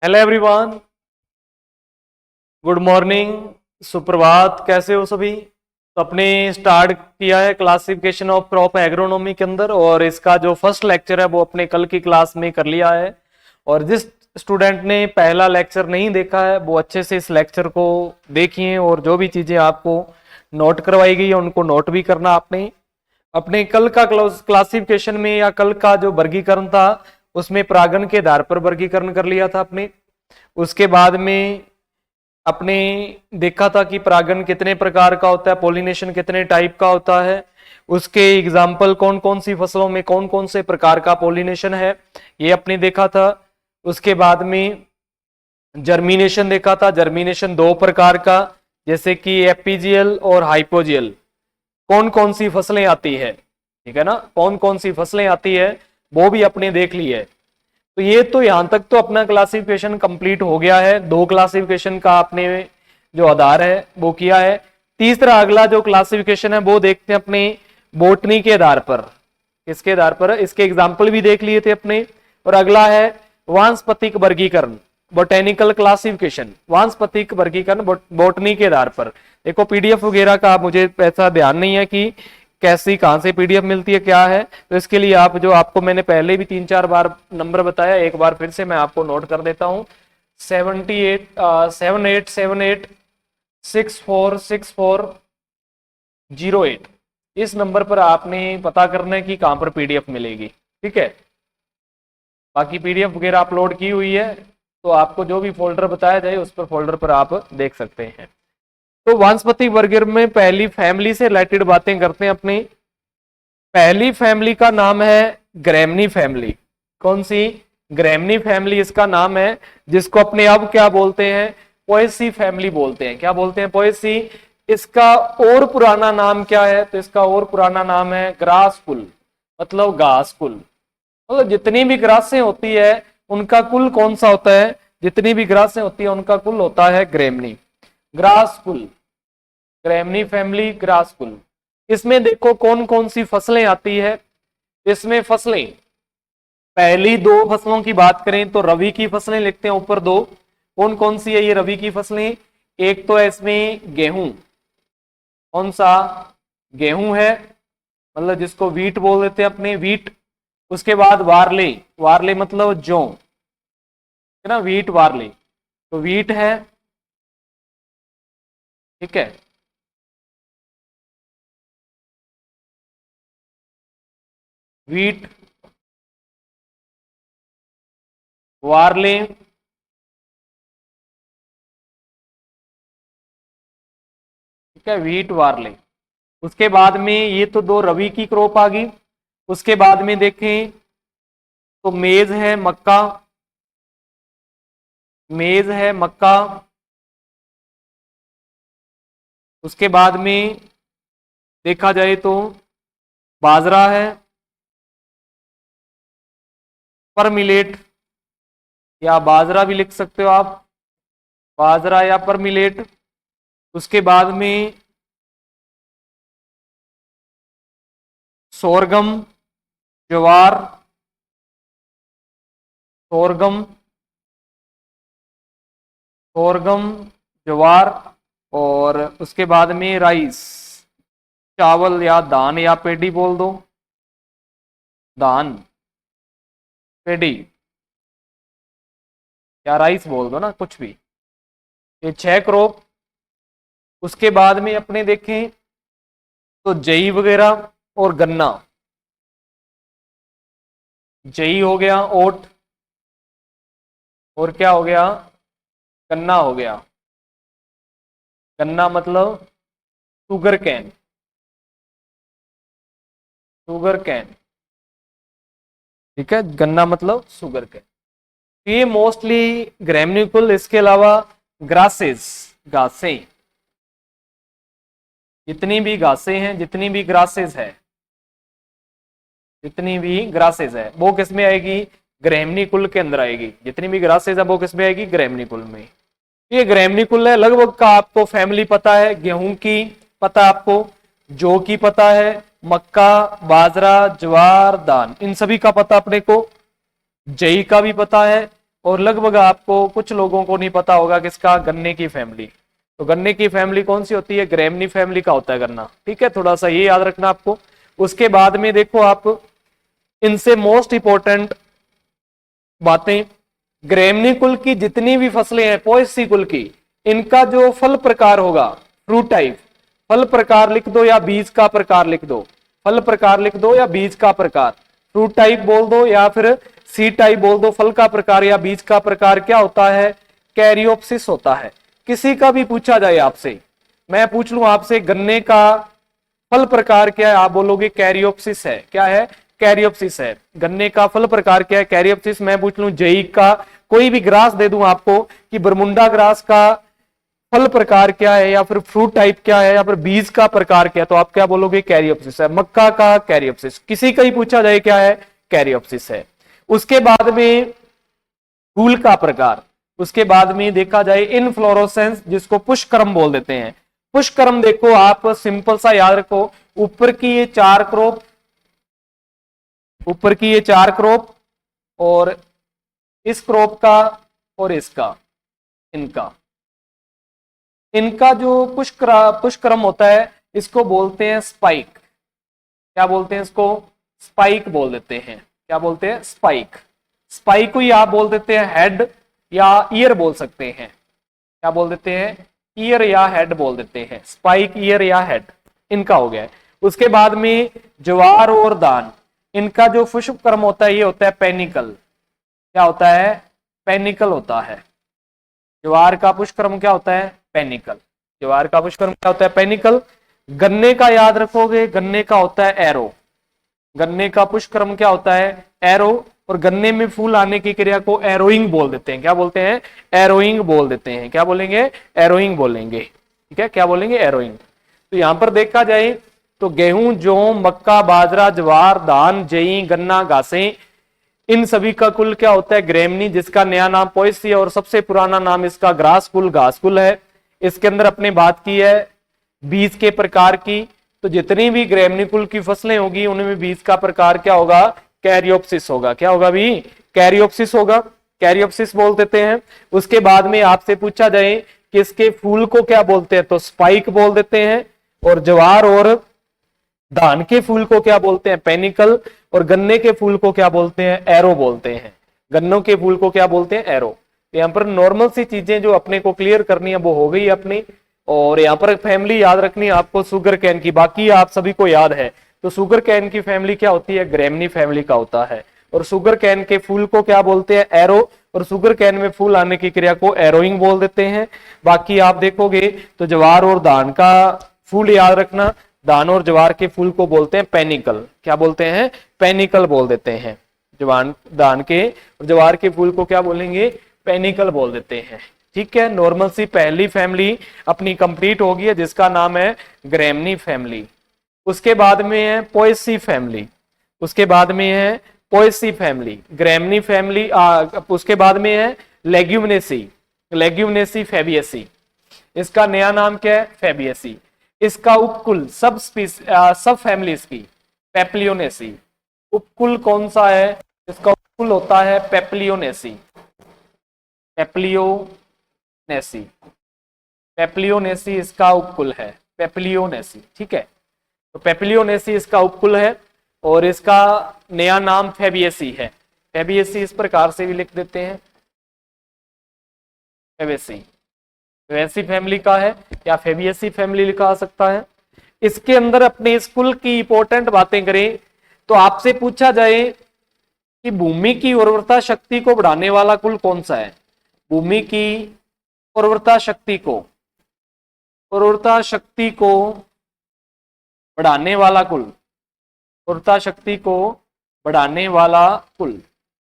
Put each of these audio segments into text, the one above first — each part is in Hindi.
हेलो एवरीवन, गुड मॉर्निंग, सुप्रभात। कैसे हो सभी? तो अपने स्टार्ट किया है क्लासिफिकेशन ऑफ क्रॉप एग्रोनॉमी के अंदर, और इसका जो फर्स्ट लेक्चर है वो अपने कल की क्लास में कर लिया है। और जिस स्टूडेंट ने पहला लेक्चर नहीं देखा है वो अच्छे से इस लेक्चर को देखिए, और जो भी चीजें आपको नोट करवाई गई है उनको नोट भी करना आपने। अपने कल का क्लासिफिकेशन में या कल का जो वर्गीकरण था उसमें परागण के आधार पर वर्गीकरण कर लिया था आपने। उसके बाद में अपने देखा था कि परागण कितने प्रकार का होता है, पॉलिनेशन कितने टाइप का होता है, उसके एग्जाम्पल कौन कौन सी फसलों में कौन कौन से प्रकार का पॉलिनेशन है, ये अपने देखा था। उसके बाद में जर्मिनेशन देखा था। जर्मिनेशन दो प्रकार का, जैसे कि एपीजियल और हाइपोजियल। कौन कौन सी फसलें आती है, ठीक है ना, कौन कौन सी फसलें आती है वो भी अपने देख ली है। तो ये तो यहां तक तो अपना क्लासिफिकेशन कंप्लीट हो गया है। दो क्लासिफिकेशन का आपने जो आधार है वो किया है। तीसरा अगला जो क्लासिफिकेशन है वो देखते हैं अपने बोटनी के आधार पर। किसके आधार पर? इसके एग्जाम्पल भी देख लिए थे अपने। और अगला है वानस्पतिक वर्गीकरण, बोटेनिकल क्लासिफिकेशन, वानस्पतिक वर्गीकरण बोटनी के आधार पर। देखो पीडीएफ वगैरह का मुझे ऐसा ध्यान नहीं है कि कैसी कहां से पीडीएफ मिलती है क्या है, तो इसके लिए आप जो आपको मैंने पहले भी 3-4 बार नंबर बताया, एक बार फिर से मैं आपको नोट कर देता हूं। 7878646408 इस नंबर पर आपने पता करना है कि कहां पर पीडीएफ मिलेगी, ठीक है। बाकी पीडीएफ वगैरह अपलोड की हुई है, तो आपको जो भी फोल्डर बताया जाए उस पर फोल्डर पर आप देख सकते हैं। तो वानस्पतिक वर्गीकरण में पहली फैमिली से रिलेटेड बातें करते हैं अपनी। पहली फैमिली का नाम है ग्रेमनी फैमिली। कौन सी? ग्रेमनी फैमिली इसका नाम है, जिसको अपने अब क्या बोलते हैं? पोएसी फैमिली बोलते हैं। क्या बोलते हैं? पोएसी। इसका और पुराना नाम क्या है? तो इसका और पुराना नाम है ग्रास कुल, मतलब घास कुल। मतलब जितनी भी ग्रासें होती है उनका कुल कौन सा होता है? जितनी भी ग्रासें होती है उनका कुल होता है ग्रेमनी, ग्रास कुल। ग्रेमनी फैमिली, ग्रास कुल। इसमें देखो कौन कौन सी फसलें आती है। इसमें फसलें, पहली दो फसलों की बात करें तो रवि की फसलें लिखते हैं ऊपर दो। कौन कौन सी है ये रवि की फसलें? एक तो है इसमें गेहूं। कौन सा? गेहूं है, मतलब जिसको वीट बोल देते हैं अपने, वीट। उसके बाद वारले, वारले मतलब जौ, है ना, वीट वारले। तो वीट है, ठीक है। वीट, वारले, ठीक है, वीट वारले। उसके बाद में ये तो दो रवि की क्रॉप आ गई। उसके बाद में देखें तो मेज है, मक्का, मेज है, मक्का। उसके बाद में देखा जाए तो बाजरा है, पर मिलेट, या बाजरा भी लिख सकते हो आप, बाजरा या पर मिलेट। उसके बाद में सोरगम, ज्वार, सोरगम, सोरगम, ज्वार। और उसके बाद में राइस, चावल या धान या पेडी बोल दो, धान, पेडी या राइस बोल दो ना, कुछ भी। ये 6 क्रॉप। उसके बाद में अपने देखें तो जई वगैरह और गन्ना। जई हो गया, ओट, और क्या हो गया? गन्ना हो गया। गन्ना मतलब शुगर कैन, शुगर कैन, ठीक है, गन्ना मतलब शुगर कैन। ये मोस्टली ग्रेमिनिकुल। इसके अलावा ग्रासेस, घासें, जितनी भी घासें हैं, जितनी भी ग्रासेस है, जितनी भी ग्रासेस है वो किस में आएगी? ग्रेमनी कुल के अंदर आएगी। जितनी भी ग्रासेस है वो किस में आएगी? ग्रेमनी कुल में। ये ग्रेमनी कुल है। लगभग का आपको फैमिली पता है। गेहूं की पता है आपको, जौ की पता है, मक्का, बाजरा, ज्वार, धान, इन सभी का पता अपने को। जई का भी पता है, और लगभग आपको कुछ लोगों को नहीं पता होगा किसका, गन्ने की फैमिली। तो गन्ने की फैमिली कौन सी होती है, ग्रेमनी फैमिली का होता है गन्ना, ठीक है, थोड़ा सा ये याद रखना आपको। उसके बाद में देखो आप, इनसे मोस्ट इंपॉर्टेंट बातें, ग्रेमनी कुल की जितनी भी फसलें हैं पोएसी कुल की, इनका जो फल प्रकार होगा, फ्रूट टाइप, फल प्रकार लिख दो या बीज का प्रकार लिख दो, फल प्रकार लिख दो या बीज का प्रकार, फ्रूट टाइप बोल दो या फिर सीड टाइप बोल दो, फल का प्रकार या बीज का प्रकार क्या होता है, कैरियोप्सिस होता है। किसी का भी पूछा जाए आपसे, मैं पूछ लूं आपसे गन्ने का फल प्रकार क्या है, आप बोलोगे कैरियोप्सिस है, क्या है, कैरियोप्सिस है। गन्ने का फल प्रकार क्या है, कैरियोप्सिस। मैं पूछ लूं जई का कोई भी ग्रास दे दूं आपको कि बरमुंडा ग्रास का फल प्रकार क्या है या फिर फ्रूट टाइप क्या है या फिर बीज का प्रकार क्या है, तो आप क्या बोलोगे, कैरियोप्सिस है। मक्का का कैरियोप्सिस, किसी का ही पूछा जाए क्या है, कैरियोप्सिस है। उसके बाद में फूल का प्रकार, उसके बाद में देखा जाए इनफ्लोरोसेंस, जिसको पुष्पक्रम बोल देते हैं। पुष्पक्रम देखो आप सिंपल सा याद रखो, ऊपर की ये चार क्रॉप, ऊपर की ये चार क्रॉप और इस क्रॉप का और इसका, इनका इनका जो पुष्पक्रम होता है इसको बोलते हैं स्पाइक। क्या बोलते हैं इसको, स्पाइक बोल देते हैं। क्या बोलते हैं, स्पाइक। स्पाइक को ही आप बोल देते हैं हेड या ईयर बोल सकते हैं। क्या बोल देते हैं, ईयर या हेड बोल देते हैं, स्पाइक, ईयर या हेड, इनका हो गया। उसके बाद में ज्वार और धान, इनका जो पुष्पक्रम होता है ये होता है पेनिकल। क्या होता है, पेनिकल होता है। ज्वार का पुष्पक्रम क्या होता है, पेनिकल। ज्वार का पुष्पक्रम क्या होता है, पेनिकल। गन्ने का याद रखोगे, गन्ने का होता है एरो। गन्ने का पुष्पक्रम क्या होता है, एरो। और गन्ने में फूल आने की क्रिया को एरोइंग बोल देते हैं। क्या बोलते हैं, एरोइंग बोल देते हैं। क्या बोलेंगे, एरोइंग बोलेंगे, ठीक है, क्या बोलेंगे, एरोइंग। तो यहां पर देखा जाए तो गेहूं, जौ, मक्का, बाजरा, ज्वार, धान, जई, गन्ना, घासें, इन सभी का कुल क्या होता है, ग्रेमनी, जिसका नया नाम पोएसी है और सबसे पुराना नाम इसका ग्रास कुल, घास कुल है। इसके अंदर अपने बात की है बीज के प्रकार की, तो जितनी भी ग्रेमनी कुल की फसलें होगी उनमें बीज का प्रकार क्या होगा, कैरियोप्सिस होगा। क्या होगा भी, कैरियोप्सिस होगा, कैरियोप्सिस बोल देते हैं। उसके बाद में आपसे पूछा जाए कि इसके फूल को क्या बोलते हैं, तो स्पाइक बोल देते हैं। और ज्वार और धान के फूल को क्या बोलते हैं, पेनिकल। और गन्ने के फूल को क्या बोलते हैं, एरो बोलते हैं। गन्नों के फूल को क्या बोलते हैं, एरो। तो यहाँ पर नॉर्मल सी चीजें जो अपने को क्लियर करनी है वो हो गई अपनी। और यहाँ पर फैमिली याद रखनी है आपको शुगर कैन की, बाकी आप सभी को याद है। तो शुगर कैन की फैमिली क्या होती है, ग्रेमनी फैमिली का होता है। और शुगर कैन के फूल को क्या बोलते हैं, एरो। और शुगर कैन में फूल आने की क्रिया को एरोइंग बोल देते हैं। बाकी आप देखोगे तो ज्वार और धान का फूल याद रखना, धान और ज्वार के फूल को बोलते हैं पेनिकल। क्या बोलते हैं, पेनिकल बोल देते हैं। जवान धान के और ज्वार के फूल को क्या बोलेंगे, पेनिकल बोल देते हैं। ठीक है, नॉर्मल सी पहली फैमिली अपनी कंप्लीट होगी है जिसका नाम है ग्रेमनी फैमिली। उसके बाद में है पोएसी फैमिली। उसके बाद में है पोएसी फैमिली, ग्रेमनी फैमिली। उसके बाद में है लेग्यूमिनेसी, लेग्यूमिनेसी फैबियसी। इसका नया नाम क्या है, फैबियसी। इसका उपकुल सब फैमिली इसकी पेप्लियोनेसी। उपकुल कौन सा है, इसका उपकुल होता है पेप्लियोनेसी। पेप्लियोनेसी, पेप्लियोनेसी इसका उपकुल है, पेप्लियोनेसी। ठीक है, तो पेप्लियोनेसी इसका उपकुल है और इसका नया नाम फैबियसी है। फैबियसी इस प्रकार से भी लिख देते हैं, फैबियसी वैसी फैमिली का है या फेबियसी फैमिली लिखा आ सकता है। इसके अंदर अपने स्कूल की इंपॉर्टेंट बातें करें तो आपसे पूछा जाए कि भूमि की उर्वरता शक्ति को बढ़ाने वाला कुल कौन सा है। भूमि की उर्वरता शक्ति को, उर्वरता शक्ति को बढ़ाने वाला कुल, उर्वरता शक्ति को बढ़ाने वाला कुल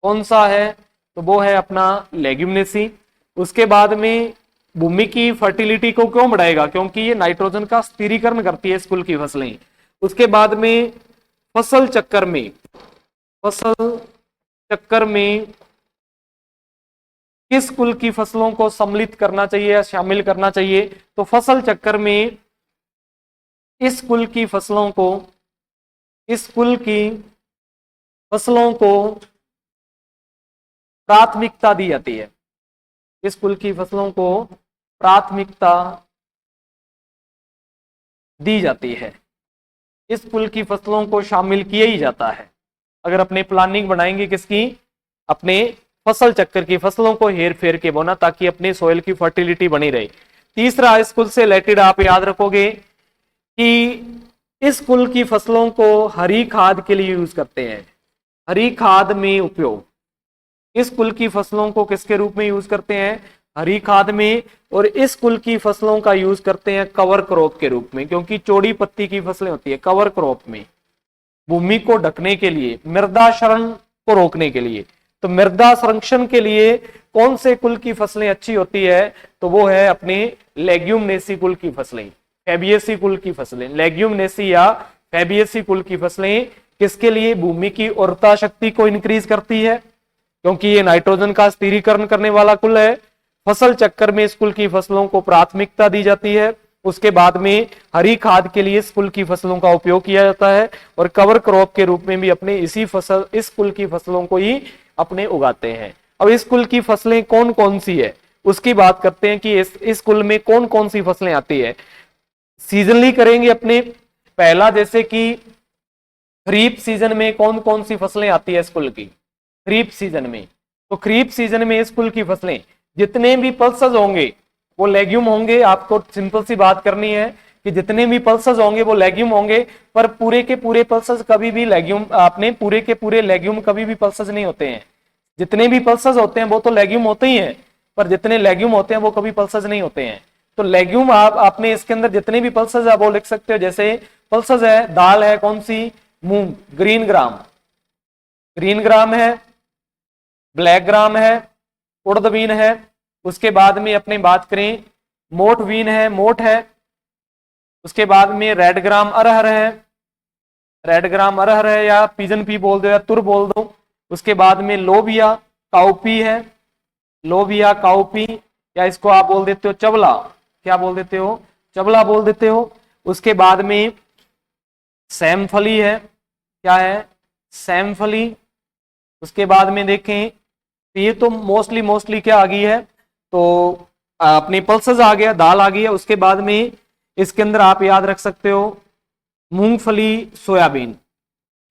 कौन सा है, तो वो है अपना लेग्यूमिनेसी। उसके बाद में भूमि की फर्टिलिटी को क्यों बढ़ाएगा, क्योंकि ये नाइट्रोजन का स्थिरीकरण करती है इस कुल की फसलें। उसके बाद में फसल चक्कर में, फसल चक्कर में किस कुल की फसलों को सम्मिलित करना चाहिए या शामिल करना चाहिए, तो फसल चक्कर में इस कुल की फसलों को, इस कुल की फसलों को प्राथमिकता दी जाती है, इस कुल की फसलों को प्राथमिकता दी जाती है, इस कुल की फसलों को शामिल किया ही जाता है। अगर अपने प्लानिंग बनाएंगे किसकी, अपने फसल चक्कर की, फसलों को हेर फेर के बोना ताकि अपने सोइल की फर्टिलिटी बनी रहे। तीसरा, इस कुल से रिलेटेड आप याद रखोगे कि इस कुल की फसलों को हरी खाद के लिए यूज करते हैं, हरी खाद में उपयोग, इस कुल की फसलों को किसके रूप में यूज करते हैं, हरी खाद में। और इस कुल की फसलों का यूज करते हैं कवर क्रॉप के रूप में, क्योंकि चौड़ी पत्ती की फसलें होती है कवर क्रॉप में, भूमि को ढकने के लिए, मृदा क्षरण को रोकने के लिए। तो मृदा संरक्षण के लिए कौन से कुल की फसलें अच्छी होती है, तो वो है अपने लेग्यूमिनेसी कुल की फसलें, फैबिएसी कुल की फसलें, लेग्यूमिनेसी या फैबिएसी कुल की फसलें किसके लिए, भूमि की उर्वरता शक्ति को इंक्रीज करती है, क्योंकि ये नाइट्रोजन का स्थिरीकरण करने वाला कुल है। फसल चक्कर में इस कुल की फसलों को प्राथमिकता दी जाती है। उसके बाद में हरी खाद के लिए इस कुल की फसलों का उपयोग किया जाता है, और कवर क्रॉप के रूप में भी अपने इस कुल की फसलों को ही अपने उगाते हैं। अब इस कुल की फसलें कौन कौन सी है उसकी बात करते हैं कि इस कुल में कौन कौन सी फसलें आती है। सीजनली करेंगे अपने, पहला जैसे कि खरीफ सीजन में कौन कौन सी फसलें आती है इस कुल की, खरीफ सीजन में, तो खरीफ सीजन में इस कुल की फसलें जितने भी पल्सेस होंगे वो लेग्यूम होंगे। आपको सिंपल सी बात करनी है कि जितने भी पल्सेस होंगे वो लेग्यूम होंगे, पर पूरे के पूरे पल्सेस कभी भी लेग्यूम, आपने पूरे के पूरे लेग्यूम कभी भी पल्सेस नहीं होते हैं। जितने भी पल्सेस होते हैं वो तो लेग्यूम होते ही हैं, पर जितने लेग्यूम होते हैं वो कभी पल्सेस नहीं होते हैं। तो लेग्यूम आपने इसके अंदर जितने भी पल्सेस है वो लिख सकते हो। जैसे पल्सेस है, दाल है कौन सी, मूंग, ग्रीन ग्राम, ग्रीन ग्राम है, ब्लैक ग्राम है, उड़द बीन है। उसके बाद में अपने बात करें मोठ बीन है, मोठ है। उसके बाद में रेड ग्राम अरहर है, रेड ग्राम अरहर है, या पिजन पी बोल दो या तुर बोल दो। उसके बाद में लोबिया काउपी है, लोबिया काउपी, या इसको आप बोल देते हो चबला, क्या बोल देते हो, चबला बोल देते हो। उसके बाद में सैमफली है, क्या है, सैमफली। उसके बाद में देखें तो ये तो मोस्टली क्या आ गई है, तो अपने पल्सेस आ गया, दाल आ गई है। उसके बाद में इसके अंदर आप याद रख सकते हो मूंगफली, सोयाबीन,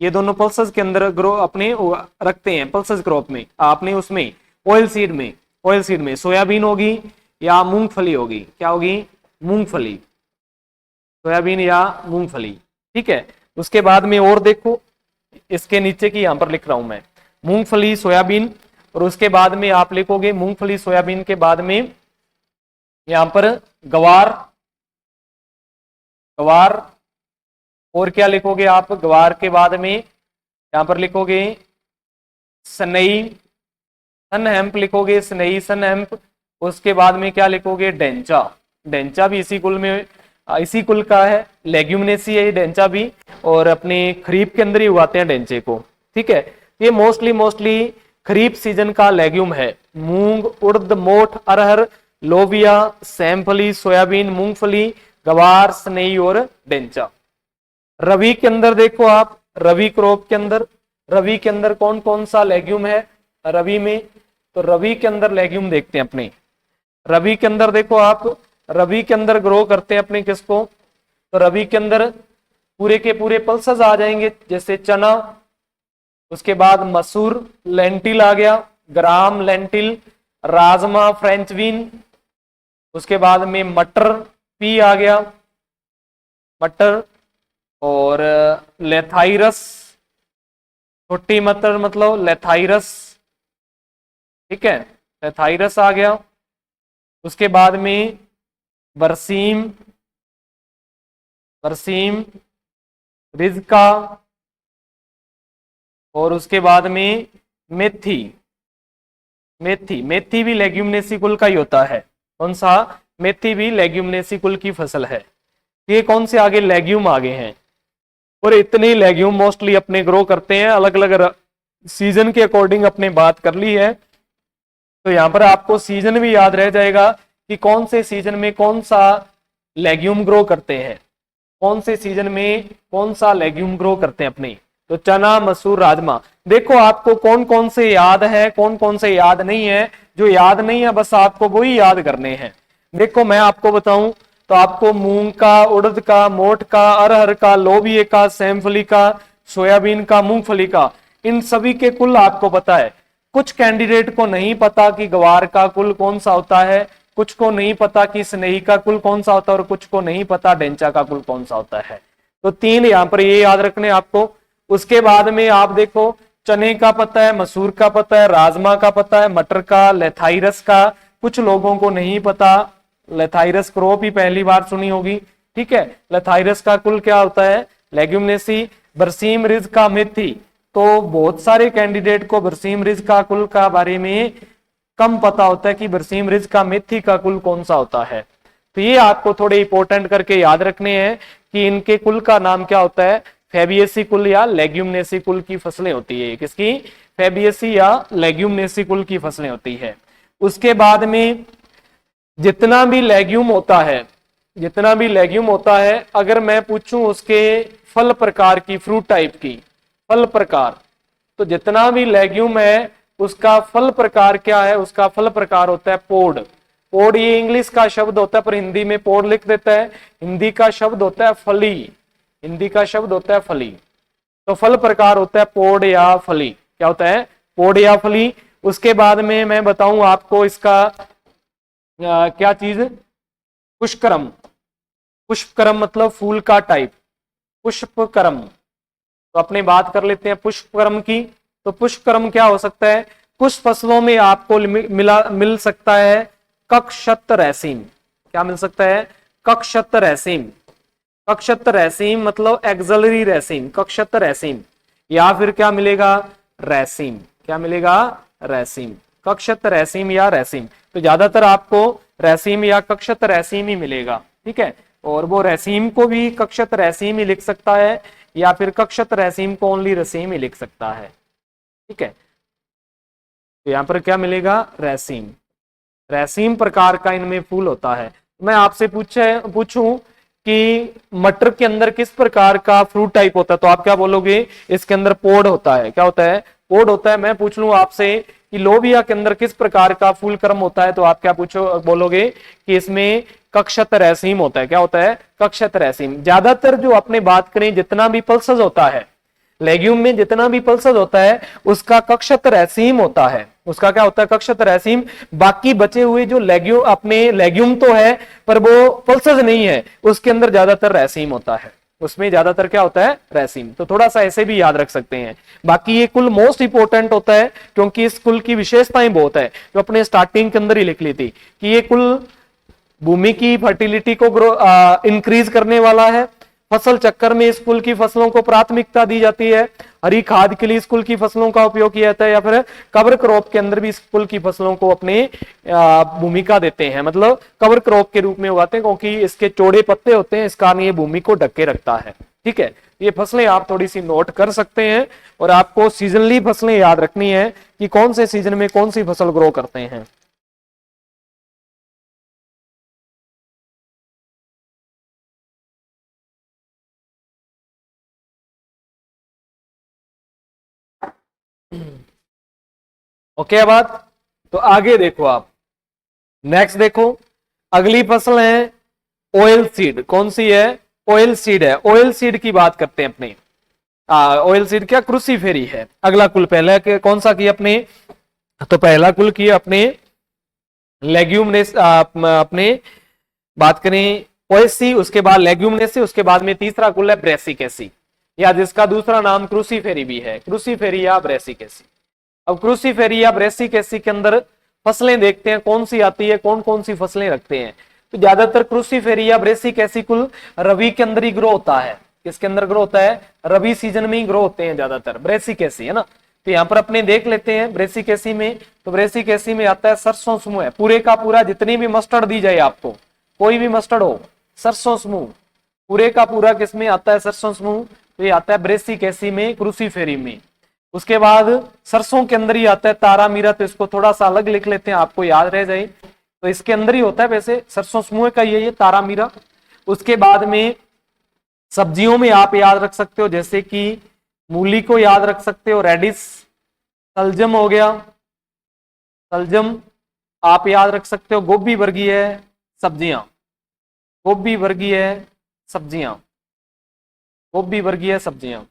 ये दोनों पल्सेस के अंदर ग्रो अपने रखते हैं पल्सेस क्रॉप में। आपने उसमें ऑयल सीड में सोयाबीन होगी या मूंगफली होगी, क्या होगी, मूंगफली, सोयाबीन या मूंगफली, ठीक है। उसके बाद में और देखो, इसके नीचे की यहां पर लिख रहा हूं मैं, मूंगफली सोयाबीन, और उसके बाद में आप लिखोगे मूंगफली सोयाबीन के बाद में यहां पर गवार, गवार, और क्या लिखोगे आप, गवार के बाद में यहां पर लिखोगे सनई, सन हेम्प लिखोगे, सनई सन हेम्प। उसके बाद में क्या लिखोगे, डेंचा, डेंचा भी इसी कुल में, इसी कुल का है, लेग्यूमिनेसी है डेंचा भी, और अपने खरीफ के अंदर ही उगाते हैं डेंचे को, ठीक है। ये मोस्टली खरीफ सीजन का लेग्यूम है। मूंग, उड़द, मोठ, अरहर, लोबिया, सैमफली, सोयाबीन, मूंगफली, गवार, सनई और डेंचा। रबी के अंदर देखो आप, रबी क्रॉप के अंदर, रबी के अंदर कौन कौन सा लेग्यूम है रबी में, तो रबी के अंदर लेग्यूम देखते हैं अपने। रबी के अंदर देखो आप, रबी के अंदर ग्रो करते हैं अपने किसको, तो रबी के अंदर पूरे के पूरे पल्सेस आ जाएंगे, जैसे चना, उसके बाद मसूर, लेंटिल आ गया, ग्राम लेंटिल, राजमा, फ्रेंच बीन। उसके बाद में मटर, पी आ गया, मटर, और लेथाइरस, छोटी मटर मतलब लेथाइरस, ठीक है, लेथाइरस आ गया। उसके बाद में बरसीम, बरसीम, रिजका, और उसके बाद में मेथी, मेथी, मेथी भी लेग्यूमिनेसी कुल का ही होता है। कौन सा, मेथी भी लेग्यूमिनेसी कुल की फसल है। ये कौन से आगे लेग्यूम आगे हैं, और इतने लेग्यूम मोस्टली अपने ग्रो करते हैं। अलग अलग सीजन के अकॉर्डिंग अपने बात कर ली है, तो यहां पर आपको सीजन भी याद रह जाएगा कि कौन से सीजन में कौन सा लेग्यूम ग्रो करते हैं, कौन से सीजन में कौन सा लेग्यूम ग्रो करते हैं अपने। तो चना, मसूर, राजमा। देखो आपको कौन कौन से याद है, कौन कौन से याद नहीं है। जो याद नहीं है बस आपको वही याद करने हैं। देखो मैं आपको बताऊं तो आपको मूंग का, उड़द का, मोठ का, अरहर का, लोबिये का, सेमफली का, सोयाबीन का, मूंगफली का, इन सभी के कुल आपको पता है। कुछ कैंडिडेट को नहीं पता कि ग्वार का कुल कौन सा होता है, कुछ को नहीं पता कि स्नेही का कुल कौन सा होता है, और कुछ को नहीं पता डेंचा का कुल कौन सा होता है। तो तीन यहां पर ये याद रखने आपको। उसके बाद में आप देखो चने का पता है, मसूर का पता है, राजमा का पता है, मटर का, लेथाइरस का कुछ लोगों को नहीं पता। लेथाइरस क्रॉप ही पहली बार सुनी होगी, ठीक है। लेथाइरस का कुल क्या होता है, लेग्यूमिनेसी। बरसीम रिज का मेथी, तो बहुत सारे कैंडिडेट को बरसीम रिज का कुल का बारे में कम पता होता है कि बरसीम रिज का मेथी का कुल कौन सा होता है। तो ये आपको थोड़े इंपॉर्टेंट करके याद रखने हैं कि इनके कुल का नाम क्या होता है, फेबियसी कुल या लेग्यूमिनेसी कुल की फसलें होती है। किसकी, फेबियसी या लेग्यूमिनेसी कुल की फसलें होती है। उसके बाद में जितना भी लेग्यूम होता है, जितना भी लेग्यूम होता है, अगर मैं पूछूं उसके फल प्रकार की, फ्रूट टाइप की फल प्रकार, तो जितना भी लेग्यूम है उसका फल प्रकार क्या है, उसका फल प्रकार होता है पोड। पोड ये इंग्लिश का शब्द होता है पर हिंदी में पोड लिख देता है। हिंदी का शब्द होता है फली, हिंदी का शब्द होता है फली। तो फल प्रकार होता है पोड या फली। क्या होता है, पोड या फली। उसके बाद में मैं बताऊं आपको इसका क्या चीज, पुष्पक्रम। पुष्पक्रम मतलब फूल का टाइप, पुष्पक्रम। तो अपने बात कर लेते हैं पुष्पक्रम की। तो पुष्पक्रम क्या हो सकता है, कुछ फसलों में आपको मिल सकता है कक्षत रेसिम। क्या मिल सकता है, कक्षत रेसिम। कक्षत रेसिम मतलब एक्सलरी रेसिम, कक्षत रेसिम। या फिर क्या मिलेगा, रेसिम। क्या मिलेगा, रेसिम। कक्षत रेसिम या रेसिम। तो ज्यादातर आपको रेसिम या कक्षत रेसिम ही मिलेगा, ठीक है। और वो रेसिम को भी कक्षत रेसिम ही लिख सकता है, या फिर कक्षत रेसिम को ओनली रेसिम ही लिख सकता है, ठीक है। तो यहां पर क्या मिलेगा, रेसिम। रेसिम प्रकार का इनमें फूल होता है। मैं आपसे पूछूं कि मटर के अंदर किस प्रकार का फ्रूट टाइप होता है, तो आप क्या बोलोगे, इसके अंदर पोड होता है। क्या होता है, पोड होता है। मैं पूछ लूं आपसे कि लोबिया के अंदर किस प्रकार का फूल क्रम होता है, तो आप क्या बोलोगे कि इसमें कक्षत रेसिम होता है। क्या होता है, कक्षत रेसिम। ज्यादातर जो अपने बात करें जितना भी पल्सेस होता है, लेग्यूम में जितना भी पल्सेस होता है उसका कक्षत रेसिम होता है। उसका क्या होता है, कक्षत रेसिम। बाकी बचे हुए जो लेग्यूम, अपने लेग्यूम तो है पर वो पल्सेस नहीं है, उसके अंदर ज्यादातर रेसिम होता है। उसमें ज्यादातर क्या होता है, रेसिम। तो थोड़ा सा ऐसे भी याद रख सकते हैं। बाकी ये कुल मोस्ट इंपोर्टेंट होता है क्योंकि इस कुल की विशेषताएं बहुत है, जो अपने स्टार्टिंग के अंदर ही लिख ली थी कि ये कुल भूमि की फर्टिलिटी को इंक्रीज करने वाला है। फसल चक्कर में इस कुल की फसलों को प्राथमिकता दी जाती है। हरी खाद के लिए इस कुल की फसलों का उपयोग किया जाता है, या फिर कवर क्रॉप के अंदर भी इस कुल की फसलों को अपने भूमिका देते हैं, मतलब कवर क्रॉप के रूप में उगाते हैं क्योंकि इसके चौड़े पत्ते होते हैं, इस कारण ये भूमि को ढक के रखता है, ठीक है। ये फसलें आप थोड़ी सी नोट कर सकते हैं। और आपको सीजनली फसलें याद रखनी है कि कौन से सीजन में कौन सी फसल ग्रो करते हैं। ओके है बात। तो आगे देखो आप, नेक्स्ट देखो, अगली फसल है ऑयल सीड। कौन सी है, ऑयल सीड है। ऑयल सीड की बात करते हैं अपने। ऑयल सीड क्या, क्रूसीफेरी है। अगला कुल पहला कौन सा किया अपने, तो पहला कुल किया अपने लेग्यूमनेस, अपने बात करें ओएसी, उसके बाद लेग्यूमनेसी, उसके बाद में तीसरा कुल है ब्रेसिकेसी, या जिसका दूसरा नाम क्रूसीफेरी भी है, क्रूसीफेरी या ब्रेसिकेसी। अब क्रूसीफेरी या ब्रेसिकेसी के अंदर फसलें देखते हैं कौन सी आती है, कौन कौन सी फसलें रखते हैं। तो ज्यादातर क्रूसीफेरी या ब्रेसिकेसी कुल रबी के अंदर ही ग्रो होता है। किसके अंदर ग्रो होता है, रबी सीजन में ही ग्रो होते हैं ज्यादातर, ब्रेसिकेसी, है ना। तो यहाँ पर अपने देख लेते हैं ब्रेसिकेसी में। तो ब्रेसिकेसी में आता है सरसों समूह, पूरे का पूरा जितनी भी मस्टर्ड दी जाए आपको, कोई भी मस्टर्ड हो, सरसों समूह पूरे का पूरा किसमें आता है, सरसों समूह। तो ये आता है ब्रेसिकेसी में, क्रूसीफेरी में। उसके बाद सरसों के अंदर ही आता है तारा मीरा, तो इसको थोड़ा सा अलग लिख लेते हैं, आपको याद रह जाए। तो इसके अंदर ही होता है वैसे सरसों समूह का ये तारा मीरा। उसके बाद में सब्जियों में आप याद रख सकते हो जैसे कि मूली को याद रख सकते हो, रेडिस। सलजम हो गया, सलजम आप याद रख सकते हो। गोभी वर्गीय सब्जियां, गोभी वर्गीय सब्जियां, गोभी वर्गीय सब्जियां,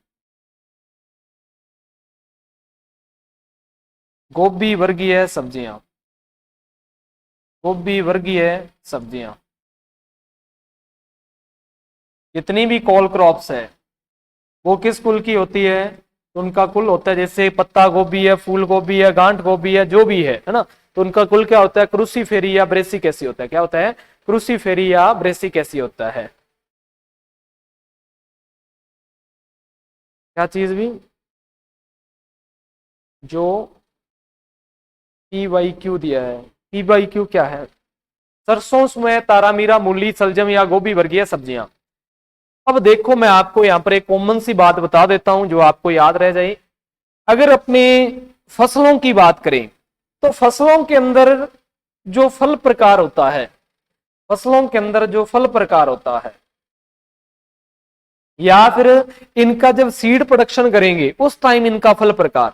गोभी वर्गीय सब्जियां, गोभी वर्गीय सब्जियां। जितनी भी कॉल क्रॉप्स है वो किस कुल की होती है? तो उनका कुल होता है, जैसे पत्ता गोभी है, फूल गोभी है, गांठ गोभी है, जो भी है ना, तो उनका कुल क्या होता है? क्रूसीफेरी या ब्रेसिकेसी होता है। क्या होता है? क्रूसीफेरी या ब्रेसिकेसी होता है। क्या चीज भी जो PYQ दिया है, PYQ क्या है? सरसों में तारामीरा, मूली, सलजम या गोभी वर्गीय सब्जियां। अब देखो, मैं आपको यहां पर एक कॉमन सी बात बता देता हूं जो आपको याद रह जाए। अगर अपने फसलों की बात करें तो फसलों के अंदर जो फल प्रकार होता है, फसलों के अंदर जो फल प्रकार होता है, या फिर इनका जब सीड प्रोडक्शन करेंगे उस टाइम इनका फल प्रकार,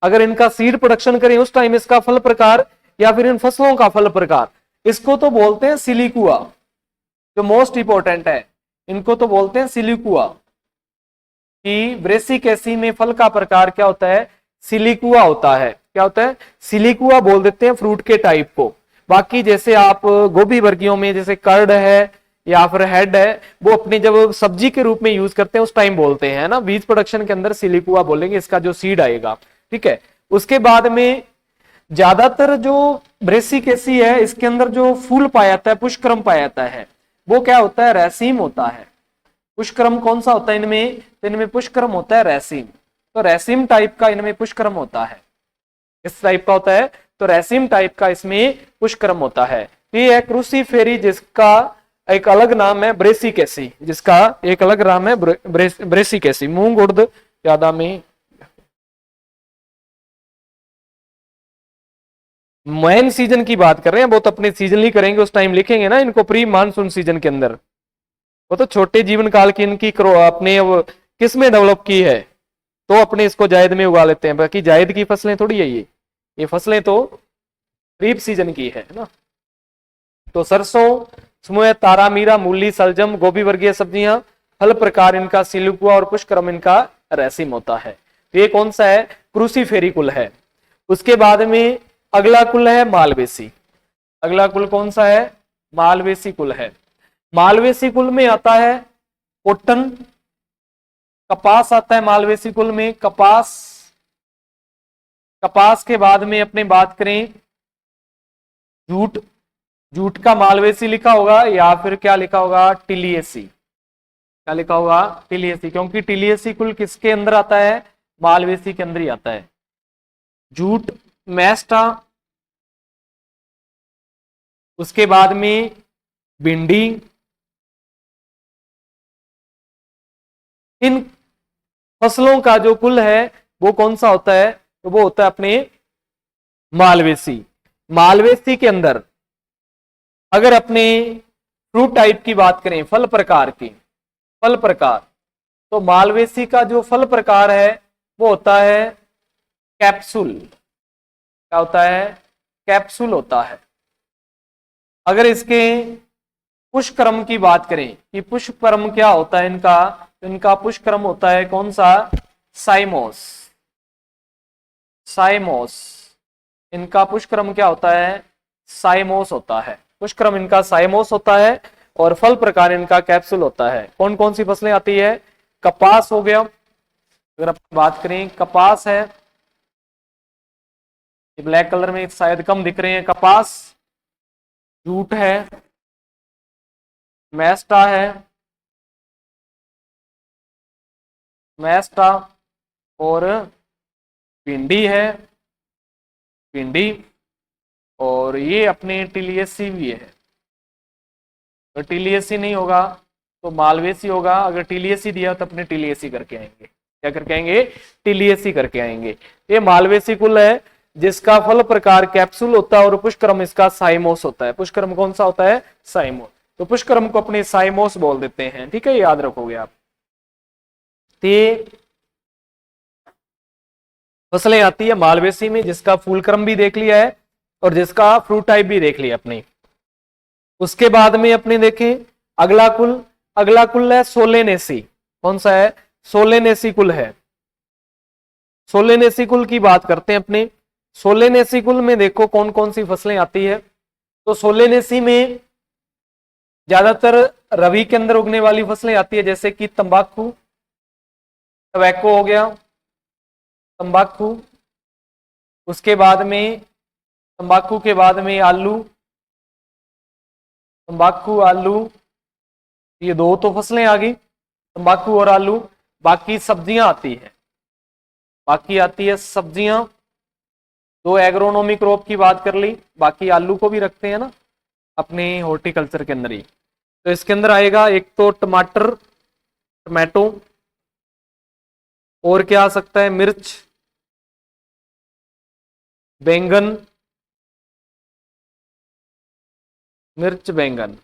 अगर इनका सीड प्रोडक्शन करें उस टाइम इसका फल प्रकार, या फिर इन फसलों का फल प्रकार, इसको तो बोलते हैं सिलिकुआ। जो मोस्ट इंपॉर्टेंट है, इनको तो बोलते हैं सिलिकुआ। कि ब्रेसिकेसी में फल का प्रकार क्या होता है? सिलिकुआ होता है। क्या होता है? सिलिकुआ बोल देते हैं फ्रूट के टाइप को। बाकी जैसे आप गोभी वर्गियों में जैसे कर्ड है या फिर हेड है, वो अपनी जब सब्जी के रूप में यूज करते हैं उस टाइम बोलते हैं ना, बीज प्रोडक्शन के अंदर सिलिकुआ बोलेंगे, इसका जो सीड आएगा। ठीक है। उसके बाद में ज्यादातर जो ब्रेसिकेसी है इसके अंदर जो फूल पाया जाता है, पुष्पक्रम पाया जाता है, वो क्या होता है? रेसिम होता है। पुष्पक्रम कौन सा होता है इनमें? तो इनमें पुष्पक्रम होता है रेसिम। तो रेसिम टाइप का इनमें पुष्पक्रम होता है। इस टाइप का होता है, तो रेसिम टाइप का इसमें पुष्पक्रम होता है। ये है क्रूसीफेरी, जिसका एक अलग नाम है ब्रेसिकेसी, जिसका एक अलग नाम है ब्रेसिकेसी। मूंग उर्द ज्यादा में मैन सीजन की बात कर रहे हैं, वो तो अपने सीजनली करेंगे, उस टाइम लिखेंगे ना इनको प्री मानसून सीजन के अंदर। वो तो छोटे जीवन काल की इनकी अपने किस में डेवलप की है, तो अपने इसको जायद में उगा लेते हैं। बाकी जायद की फसलें थोड़ी है ये फसलें तो खरीफ सीजन की है ना। तो सरसों समूह तारामीरा, मूली, सलजम, गोभी वर्गीय सब्जियां, फल प्रकार इनका सिलिकुआ और पुष्पक्रम इनका रेसिम होता है। तो ये कौन सा है? क्रूसीफेरी कुल है। उसके बाद में अगला कुल है मालवेसी। अगला कुल कौन सा है? मालवेसी कुल है। मालवेसी कुल में आता है कॉटन, कपास आता है मालवेसी कुल में, कपास। कपास के बाद में अपने बात करें जूट, जूट का मालवेसी लिखा होगा या फिर क्या लिखा होगा? टिलियसी। क्या लिखा होगा? टिलियसी, क्योंकि टिलियसी कुल किसके अंदर आता है? मालवेसी के अंदर ही आता है। जूट, मैस्टा, उसके बाद में भिंडी। इन फसलों का जो कुल है वो कौन सा होता है? तो वो होता है अपने मालवेसी। मालवेसी के अंदर अगर अपने फ्रूट टाइप की बात करें, फल प्रकार की, फल प्रकार, तो मालवेसी का जो फल प्रकार है वो होता है कैप्सूल। क्या होता है? कैप्सूल होता है। अगर इसके पुष्पक्रम की बात करें कि पुष्पक्रम क्या होता है इनका, तो इनका पुष्पक्रम होता है कौन सा? साइमोस। साइमोस, इनका पुष्पक्रम क्या होता है? साइमोस होता है। पुष्पक्रम इनका साइमोस होता है और फल प्रकार इनका कैप्सूल होता है। कौन कौन सी फसलें आती है? कपास हो गया, अगर आप बात करें कपास है, ब्लैक कलर में शायद कम दिख रहे हैं, कपास, जूट है, मैस्टा है, मैस्टा, और भिंडी है, भिंडी, और ये अपने टिलियसी भी है। अगर टिलियसी नहीं होगा तो मालवेसी होगा, अगर टिलियसी दिया तो अपने टिलियसी करके आएंगे। क्या करके आएंगे? टिलियसी करके आएंगे। ये मालवेसी कुल है जिसका फल प्रकार कैप्सूल होता है और पुष्पक्रम इसका साइमोस होता है। पुष्पक्रम कौन सा होता है? साइमोस। तो पुष्पक्रम को अपने साइमोस बोल देते हैं। ठीक है, याद रखोगे आप। फसलें आती है मालवेसी में, जिसका फूल क्रम भी देख लिया है और जिसका फ्रूट टाइप भी देख लिया अपने। उसके बाद में अपने देखें अगला कुल है सोलेनेसी। कौन सा है? सोलेनेसी कुल है। सोलेनेसी कुल की बात करते हैं अपने। सोलेनेसी कुल में देखो कौन कौन सी फसलें आती है। तो सोलेनेसी में ज्यादातर रबी के अंदर उगने वाली फसलें आती है, जैसे कि तंबाकू, टबैको हो गया, तंबाकू। उसके बाद में तंबाकू के बाद में आलू, तंबाकू आलू, ये दो तो फसलें आ गई, तंबाकू और आलू। बाकी सब्जियां आती है, बाकी आती है सब्जियां। दो एग्रोनॉमी क्रॉप की बात कर ली, बाकी आलू को भी रखते हैं ना अपने हॉर्टिकल्चर के अंदर ही। तो इसके अंदर आएगा एक तो टमाटर, टमाटो, और क्या आ सकता है? मिर्च, बैंगन, मिर्च बैंगन,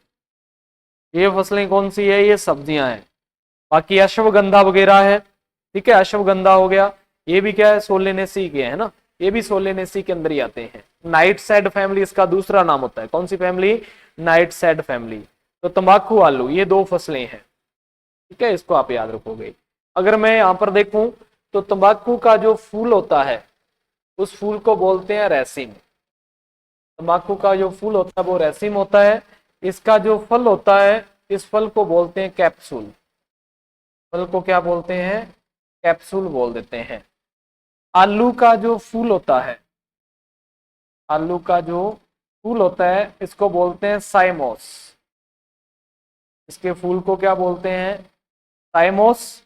ये फसलें कौन सी है? ये सब्जियां हैं। बाकी अश्वगंधा वगैरह है, ठीक है, अश्वगंधा हो गया, ये भी क्या है? सोलेनेसी के है ना, ये भी सोलेनेसी के अंदर ही आते हैं। नाइट सैड फैमिली इसका दूसरा नाम होता है। कौन सी फैमिली? Night sad family. तो तंबाकू आलू ये दो फसलें हैं, ठीक है, इसको आप याद रखोगे। अगर मैं यहां पर देखूं तो तंबाकू का जो फूल होता है उस फूल को बोलते हैं रेसिम। तंबाकू का जो फूल होता है वो रेसिम होता है। इसका जो फल होता है इस फल को बोलते हैं कैप्सूल। फल को क्या बोलते हैं? कैप्सूल बोल देते हैं। आलू का जो फूल होता है, आलू का जो फूल होता है इसको बोलते हैं साइमोस। इसके फूल को क्या बोलते हैं? साइमोस।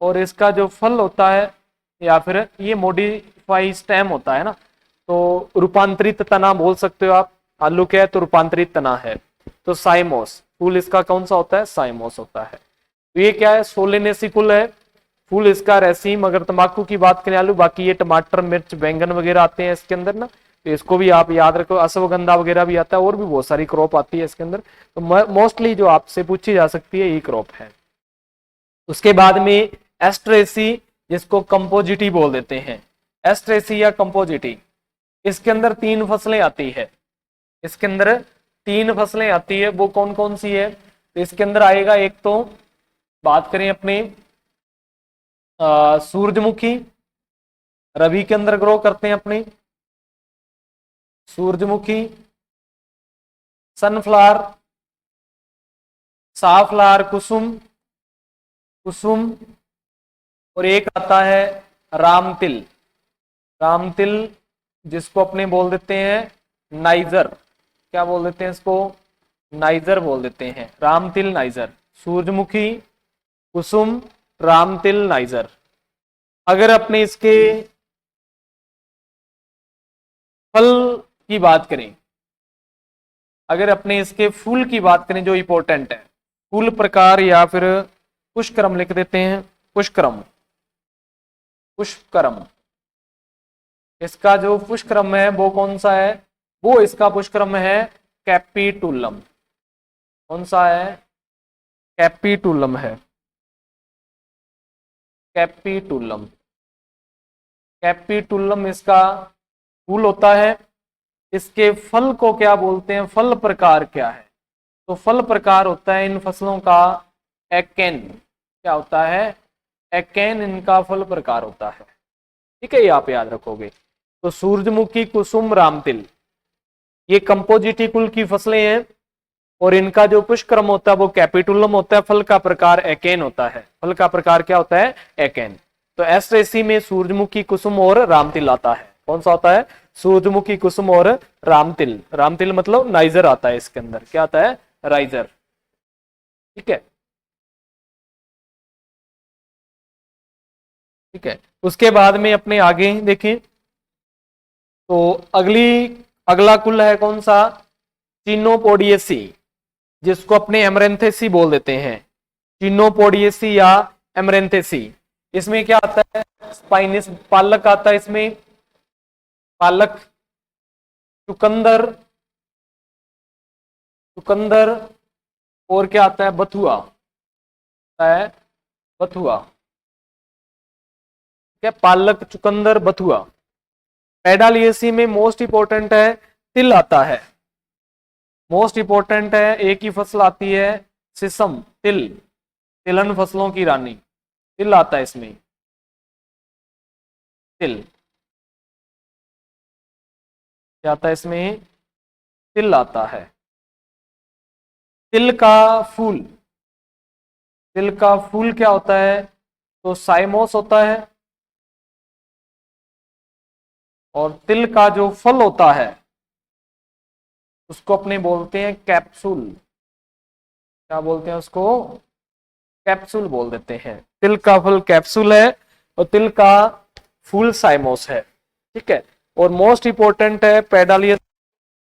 और इसका जो फल होता है या फिर ये मॉडिफाई स्टेम होता है ना, तो रूपांतरित तना बोल सकते हो आप। आलू क्या है? तो रूपांतरित तना है। तो साइमोस फूल इसका कौन सा होता है? साइमोस होता है। तो ये क्या है? सोलेनेसी कुल है, फूल इसका रेसिम। अगर तंबाकू की बात करें आलू, बाकी ये टमाटर, मिर्च, बैंगन वगैरह आते हैं इसके अंदर ना, तो इसको भी आप याद रखो। अश्वगंधा वगैरह भी आता है, और भी बहुत सारी क्रॉप आती है इसके अंदर। तो मोस्टली जो आपसे पूछी जा सकती है ये क्रॉप है। उसके बाद में एस्ट्रेसी, जिसको कंपोजिटी बोल देते हैं, एस्ट्रेसी या कंपोजिटी, इसके अंदर तीन फसलें आती है। इसके अंदर तीन फसलें आती है, वो कौन कौन सी है? तो इसके अंदर आएगा एक तो बात करें अपने सूरजमुखी, रबी के अंदर ग्रो करते हैं अपने सूरजमुखी, सनफ्लावर, साफ्लावर, कुसुम, कुसुम, और एक आता है रामतिल। रामतिल जिसको अपने बोल देते हैं नाइजर। क्या बोल देते हैं इसको? नाइजर बोल देते हैं। रामतिल, नाइजर, सूरजमुखी, कुसुम, रामतिल, नाइजर। अगर अपने इसके फल की बात करें, अगर अपने इसके फूल की बात करें जो इंपॉर्टेंट है, फूल प्रकार या फिर पुष्पक्रम लिख देते हैं, पुष्पक्रम, पुष्पक्रम। इसका जो पुष्पक्रम है वो कौन सा है? वो इसका पुष्पक्रम है कैपिटुलम। कौन सा है? कैपिटुलम है, कैपिटुलम। कैपिटुलम इसका फूल होता है। इसके फल को क्या बोलते हैं? फल प्रकार क्या है? तो फल प्रकार होता है इन फसलों का एकैन। क्या होता है? एकैन इनका फल प्रकार होता है, ठीक है, ये आप याद रखोगे। तो सूरजमुखी, कुसुम, रामतिल ये कंपोजिटी कुल की फसलें हैं, और इनका जो पुष्पक्रम होता है वो कैपिटुलम होता है। फल का प्रकार एकैन होता है। फल का प्रकार क्या होता है? एकैन। तो एस्ट्रेसी में सूरजमुखी, कुसुम और रामतिल आता है। कौन सा होता है? सूरजमुखी, कुसुम और रामतिल। रामतिल मतलब नाइजर आता है इसके अंदर। क्या आता है? राइजर, ठीक है, ठीक है। उसके बाद में अपने आगे देखें तो अगला कुल है कौन सा? चिनोपोडियेसी, जिसको अपने एमरेंथेसी बोल देते हैं। चिनोपोडियेसी या एमरेंथेसी। इसमें क्या आता है? स्पाइनिस पालक आता है इसमें, पालक, चुकंदर, चुकंदर, और क्या आता है? बथुआ, आता है बथुआ, ठीक क्या, पालक, चुकंदर, बथुआ। पैडालिएसी में मोस्ट इंपोर्टेंट है तिल आता है, मोस्ट इंपोर्टेंट है, एक ही फसल आती है, सिसम, तिल, तिलहन फसलों की रानी, तिल आता है इसमें, तिल क्या आता है इसमें, तिल आता है। तिल का फूल, तिल का फूल क्या होता है, तो साइमोस होता है। और तिल का जो फल होता है उसको अपने बोलते हैं कैप्सूल, क्या बोलते हैं उसको, कैप्सूल बोल देते हैं। तिल का फल कैप्सूल है और तिल का फूल साइमोस है, ठीक है। और मोस्ट इंपोर्टेंट है पेडालियस,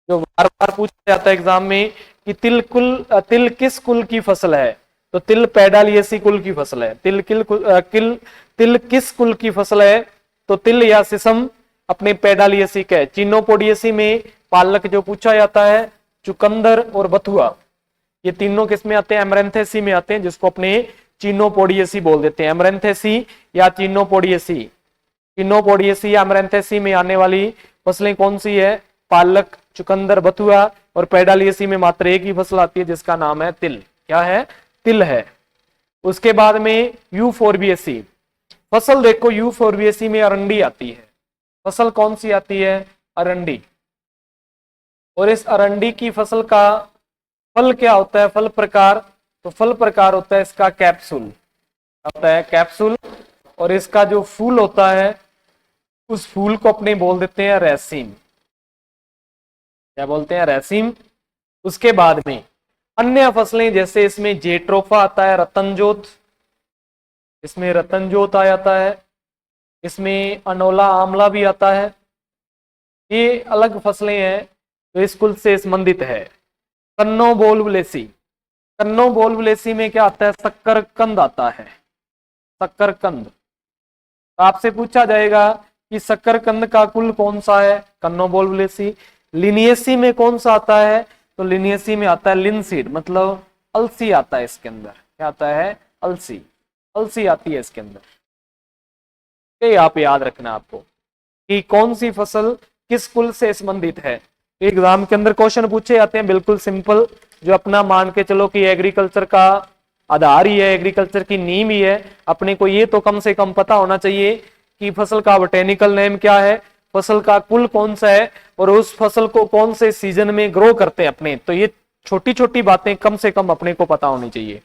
जो बार बार पूछा जाता है एग्जाम में कि तिल किस कुल की फसल है, तो तिल पेडालियसी कुल की फसल है। तिल किस कुल की फसल है, तो तिल या सिसम अपने पेडालियसी का है। चिनोपोडियसी में पालक जो पूछा जाता है, चुकंदर और बथुआ, ये तीनों किस में आते हैं, एमरेंथेसी में आते हैं, जिसको अपने चिनोपोडियसी बोल देते हैं। एमरेंथेसी या चिनोपोडियसी, चिनोपोडियसी या एमरेंथेसी में आने वाली फसलें कौन सी है, पालक, चुकंदर, बथुआ। और पेडालियसी में मात्र एक ही फसल आती है जिसका नाम है तिल, क्या है, तिल है। उसके बाद में यूफोर्बियसी फसल, देखो यूफोर्बियसी में अरंडी आती है, फसल कौन सी आती है, अरंडी। और इस अरंडी की फसल का फल क्या होता है, फल प्रकार, तो फल प्रकार होता है इसका कैप्सूल, होता है कैप्सूल। और इसका जो फूल होता है उस फूल को अपने बोल देते हैं रेसिम, क्या बोलते हैं, रेसिम। उसके बाद में अन्य फसलें, जैसे इसमें जेट्रोफा आता है, रतनजोत, इसमें रतनजोत आ जाता है, इसमें अनोला आंवला भी आता है। ये अलग फसलें हैं जो इस कुल से संबंधित है। कन्नो बोलबुलेसी, कन्नो बोलबुलेसी में क्या आता है, शक्करकंद आता है, शक्करकंद। आपसे पूछा जाएगा कि शक्करकंद का कुल कौन सा है, कन्नो बोलबुलेसी। लिनियेसी में कौन सा आता है, तो लिनियेसी में आता है लिनसीड, मतलब अलसी आता है इसके अंदर, क्या आता है, अलसी, अलसी आती है इसके अंदर। ये आप याद रखना आपको कि कौन सी फसल किस कुल से संबंधित है। एग्जाम के अंदर क्वेश्चन पूछे जाते हैं बिल्कुल सिंपल, जो अपना मान के चलो कि एग्रीकल्चर का आधार ही है, एग्रीकल्चर की नींव ही है। अपने को ये तो कम से कम पता होना चाहिए कि फसल का बोटेनिकल नेम क्या है, फसल का कुल कौन सा है, और उस फसल को कौन से सीजन में ग्रो करते हैं अपने। तो ये छोटी छोटी बातें कम से कम अपने को पता होनी चाहिए,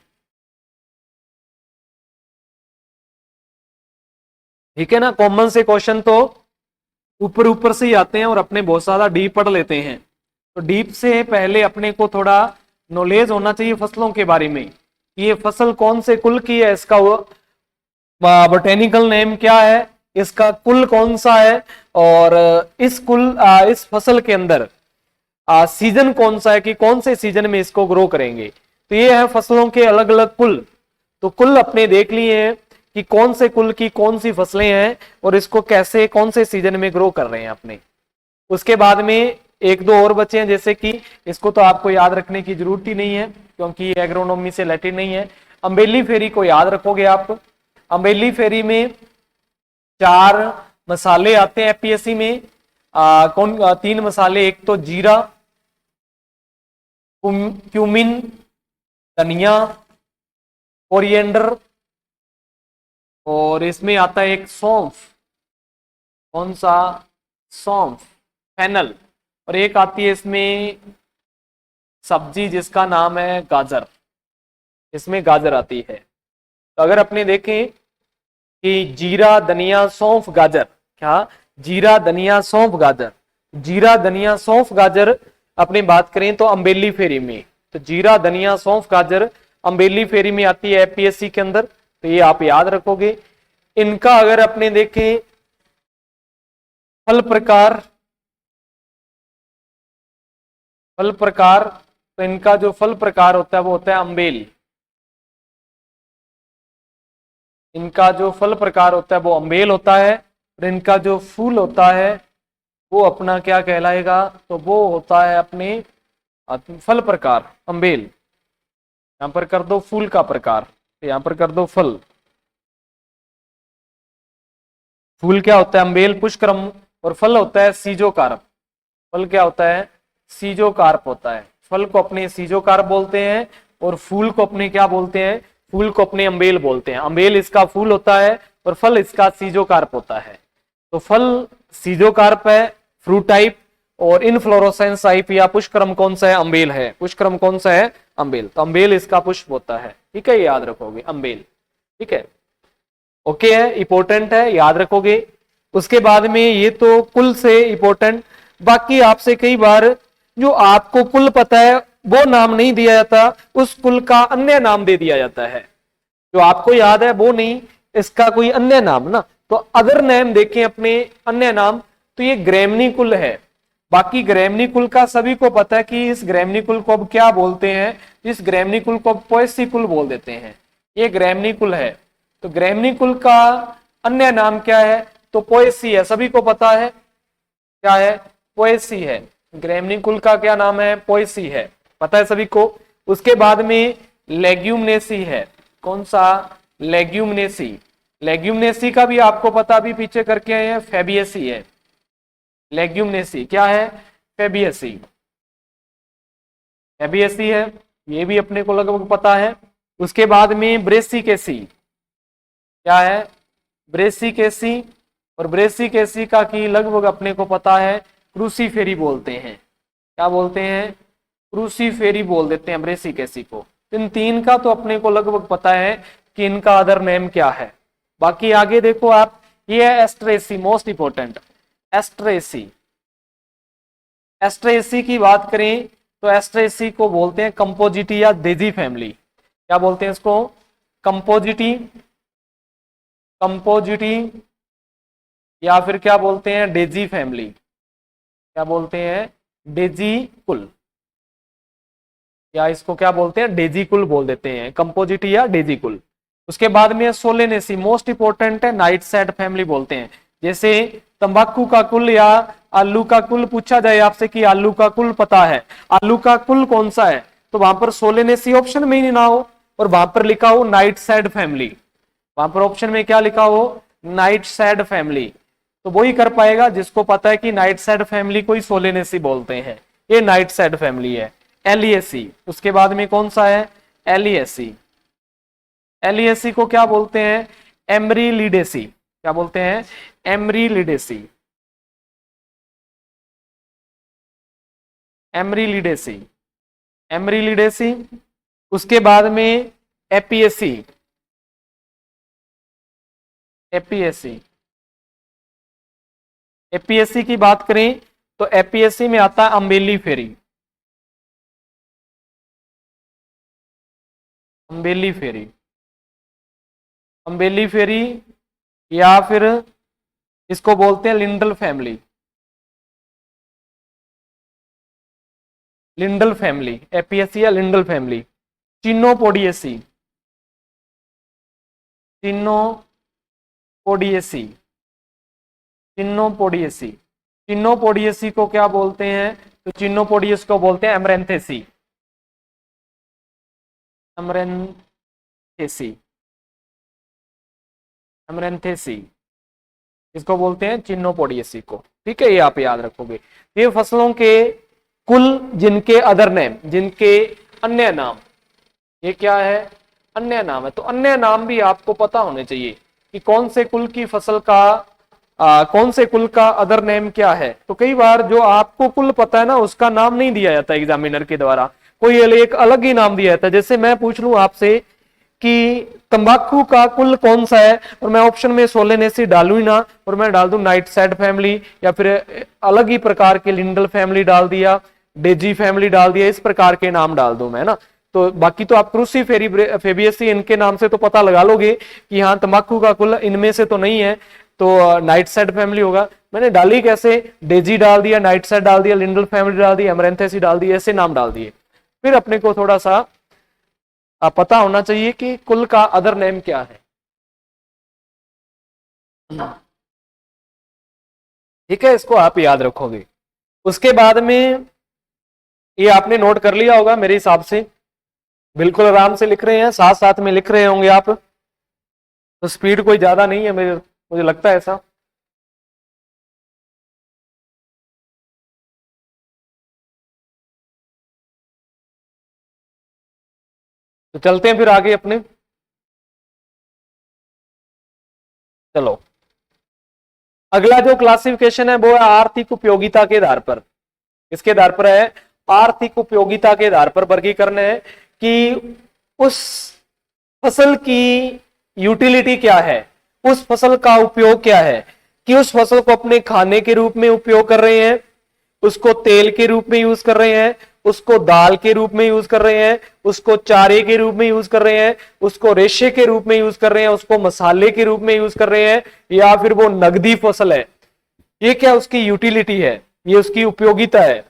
ठीक है ना। कॉमन से क्वेश्चन तो ऊपर ऊपर से ही आते हैं और अपने बहुत सारा डीप पढ़ लेते हैं। तो डीप से पहले अपने को थोड़ा नॉलेज होना चाहिए फसलों के बारे में, ये फसल कौन से कुल की है, इसका बोटेनिकल नेम क्या है, इसका कुल कौन सा है, और इस फसल के अंदर सीजन कौन सा है, कि कौन से सीजन में इसको ग्रो करेंगे। तो ये है फसलों के अलग अलग कुल। तो कुल अपने देख लिए हैं कि कौन से कुल की कौन सी फसलें हैं और इसको कैसे कौन से सीजन में ग्रो कर रहे हैं अपने। उसके बाद में एक दो और बचे हैं, जैसे कि इसको तो आपको याद रखने की जरूरत ही नहीं है क्योंकि एग्रोनॉमी से रिलेटेड नहीं है। अम्बेली फेरी को याद रखोगे आप। अम्बेली फेरी में 4 मसाले आते हैं एपीएससी में। कौन 3 मसाले, एक तो जीरा, क्यूमिन, धनिया, कोरिएंडर, और इसमें आता है एक सौंफ, कौन सा, सौंफ, फेनल। और एक आती है इसमें सब्जी जिसका नाम है गाजर, इसमें गाजर आती है। तो अगर अपने देखें कि जीरा, धनिया, सौंफ, गाजर, क्या, जीरा, धनिया, सौंफ, गाजर, जीरा, धनिया, सौंफ, गाजर अपनी बात करें तो अम्बेली फेरी में, तो जीरा, धनिया, सौंफ, गाजर अम्बेली फेरी में आती है एपीएससी के अंदर। तो ये आप याद रखोगे। इनका अगर अपने देखें फल प्रकार, फल प्रकार, तो इनका जो फल प्रकार होता है वो होता है अम्बेल। इनका जो फल प्रकार होता है वो अम्बेल होता है। और इनका जो फूल होता है वो अपना क्या कहलाएगा, तो वो होता है अपने फल प्रकार अम्बेल। यहां पर कर दो फूल का प्रकार, यहां पर कर दो फल। फूल क्या होता है? अम्बेल पुष्करम। और फल होता है सीजोकार्प। फल क्या होता है? सीजोकार्प होता है। फल को अपने सीजोकार्प बोलते हैं और फूल को अपने क्या बोलते हैं? फूल को अपने अम्बेल बोलते हैं। अम्बेल इसका फूल होता है और फल इसका सीजोकार्प होता है। तो फल सीजोकार्प है, फ्रूट टाइप, और इनफ्लोरोसेंस टाइप या पुष्पक्रम कौन सा है? अम्बेल है। पुष्पक्रम कौन सा है? अम्बेल। तो अम्बेल इसका पुष्प होता है। ठीक है, याद रखोगे अम्बेल। ठीक है, ओके है, इंपॉर्टेंट है, याद रखोगे। उसके बाद में ये तो कुल से इंपॉर्टेंट। बाकी आपसे कई बार जो आपको कुल पता है वो नाम नहीं दिया जाता, उस कुल का अन्य नाम दे दिया जाता है। जो आपको याद है वो नहीं, इसका कोई अन्य नाम ना। तो अदर नेम देखें अपने अन्य नाम, तो ये ग्रैमनी कुल है। बाकी ग्रैमनी कुल का सभी को पता है कि इस ग्रैमनी कुल को अब क्या बोलते हैं? इस ग्रैमनी कुल को अब पोएसी कुल बोल देते हैं। ये ग्रैमनी कुल है। तो ग्रैमनी कुल का अन्य नाम क्या है? तो पोएसी है, सभी को पता है। क्या है? पोएसी है। ग्रैमनी कुल का क्या नाम है? पोएसी है, पता है सभी को। उसके बाद में लेग्यूमनेसी है। कौन सा? लेग्यूमनेसी। लेग्यूमनेसी का भी आपको पता, भी पीछे करके आए हैं, फेबियसी है। लेग्यूमनेसी क्या है? फेबियसी। फेबियसी है, ये भी अपने को लगभग पता है। उसके बाद में ब्रेसिकेसी। क्या है? ब्रेसिकेसी। और ब्रेसिकेसी का की लगभग अपने को पता है, क्रूसीफेरी बोलते हैं। क्या बोलते हैं? क्रूसीफेरी बोल देते हैं ब्रेसिकेसी को। इन तीन का तो अपने को लगभग पता है कि इनका अदर नेम क्या है। बाकी आगे देखो आप, ये है एस्ट्रेसी, मोस्ट इंपोर्टेंट। एस्ट्रेसी। एस्ट्रेसी की बात करें तो एस्ट्रेसी को बोलते हैं कंपोजिटी या डेजी फैमिली। क्या बोलते हैं इसको? कंपोजिटी। कंपोजिटी या फिर क्या बोलते हैं? Daisy family. क्या बोलते हैं? डेजी कुल, या इसको क्या बोलते हैं? डेजी कुल बोल देते हैं, कंपोजिटी या डेजी कुल। उसके बाद में सोलेनेसी, मोस्ट इंपोर्टेंट है, नाइट सेड फैमिली बोलते हैं। जैसे तंबाकू का कुल या आलू का कुल पूछा जाए आपसे कि आलू का कुल पता है, आलू का कुल कौन सा है, तो वहां पर सोलेनेसी ऑप्शन में ही ना हो और वहां पर लिखा हो नाइट सेड फैमिली, वहां पर ऑप्शन में क्या लिखा हो? नाइट सेड फैमिली, तो वही कर पाएगा जिसको पता है कि नाइट सेड फैमिली को ही सोलेनेसी बोलते हैं। ये नाइट सेड फैमिली है। एलिएसी, उसके बाद में कौन सा है? एलिएसी। एलिएसी को क्या बोलते हैं? एमरीलिडेसी। क्या बोलते हैं? एमरीलिडेसी। एमरीलिडेसी। एमरीलिडेसी। उसके बाद में एपीएसी। एपीएसी। एपीएससी की बात करें तो एपीएससी में आता है अम्बेली फेरी। अम्बेली फेरी। अम्बेली फेरी या फिर इसको बोलते हैं Lindell family. Lindell family, APSC या लिंडल फैमिली। चिनोपोडियसी। चिनोपोडियसी। चिनोपोडियसी। चिनोपोडियसी को क्या बोलते हैं? तो चिनोपोडियस को बोलते हैं एमरेंथेसी। एमरेंथेसी। एमरेंथेसी इसको बोलते हैं चिनोपोडियसी को। ठीक है, ये आप याद रखोगे। ये फसलों के कुल जिनके अदर नेम, जिनके अन्य नाम, ये क्या है? अन्य नाम है। तो अन्य नाम भी आपको पता होने चाहिए कि कौन से कुल की फसल का कौन से कुल का अदर नेम क्या है। तो कई बार जो आपको कुल पता है ना, उसका नाम नहीं दिया जाता एग्जामिनर के द्वारा, कोई एक अलग ही नाम दिया जाता है। जैसे मैं पूछ लूं आपसे कि तंबाकू का कुल कौन सा है और मैं ऑप्शन में सोलेनेसी डालू ही ना, और मैं डाल दूं नाइट सेड फैमिली या फिर अलग ही प्रकार के लिंडल फैमिली डाल दिया, डेजी फैमिली डाल दिया, इस प्रकार के नाम डाल दूं मैं ना, तो बाकी तो आप क्रूसी फेबियसी इनके नाम से तो पता लगा लोगे कि हाँ तंबाकू का कुल इनमें से तो नहीं है, तो नाइट सेड फैमिली होगा। मैंने डाली कैसे? डेजी डाल दिया, नाइट सेड डाल दिया, लिंडल फैमिली डाल दी, एमरेंथेसी डाल दी, ऐसे नाम डाल दिए। फिर अपने को थोड़ा सा पता होना चाहिए कि कुल का अदर नेम क्या है। ठीक है, इसको आप याद रखोगे। उसके बाद में ये आपने नोट कर लिया होगा मेरे हिसाब से, बिल्कुल आराम से लिख रहे हैं, साथ साथ में लिख रहे होंगे आप, तो स्पीड कोई ज्यादा नहीं है मेरे, मुझे लगता है ऐसा। तो चलते हैं फिर आगे अपने। चलो, अगला जो क्लासिफिकेशन है वो है आर्थिक उपयोगिता के आधार पर। इसके आधार पर है, आर्थिक उपयोगिता के आधार पर वर्गीकरण है कि उस फसल की यूटिलिटी क्या है, उस फसल का उपयोग क्या है, कि उस फसल को अपने खाने के रूप में उपयोग कर रहे हैं, उसको तेल के रूप में यूज कर रहे हैं, उसको दाल के रूप में यूज कर रहे हैं, उसको चारे के रूप में यूज कर रहे हैं, उसको रेशे के रूप में यूज कर रहे हैं, उसको मसाले के रूप में यूज कर रहे हैं, या फिर वो नगदी फसल है। ये क्या उसकी यूटिलिटी है, ये उसकी उपयोगिता है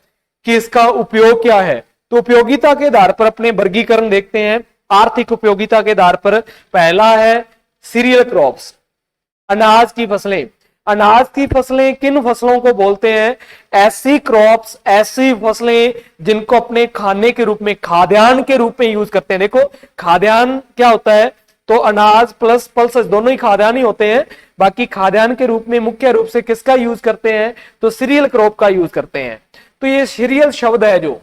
कि इसका उपयोग क्या है। तो उपयोगिता के आधार पर अपने वर्गीकरण देखते हैं। आर्थिक उपयोगिता के आधार पर पहला है सीरियल क्रॉप्स, अनाज की फसलें। अनाज की फसलें किन फसलों को बोलते हैं? ऐसी क्रॉप्स, ऐसी फसलें जिनको अपने खाने के रूप में, खाद्यान्न के रूप में यूज करते हैं। देखो खाद्यान्न क्या होता है, तो अनाज प्लस पल्सेस दोनों ही खाद्यान्न ही होते हैं। बाकी खाद्यान्न के रूप में मुख्य रूप से किसका यूज करते हैं? तो सीरियल क्रॉप का यूज करते हैं। तो ये सीरियल शब्द है जो,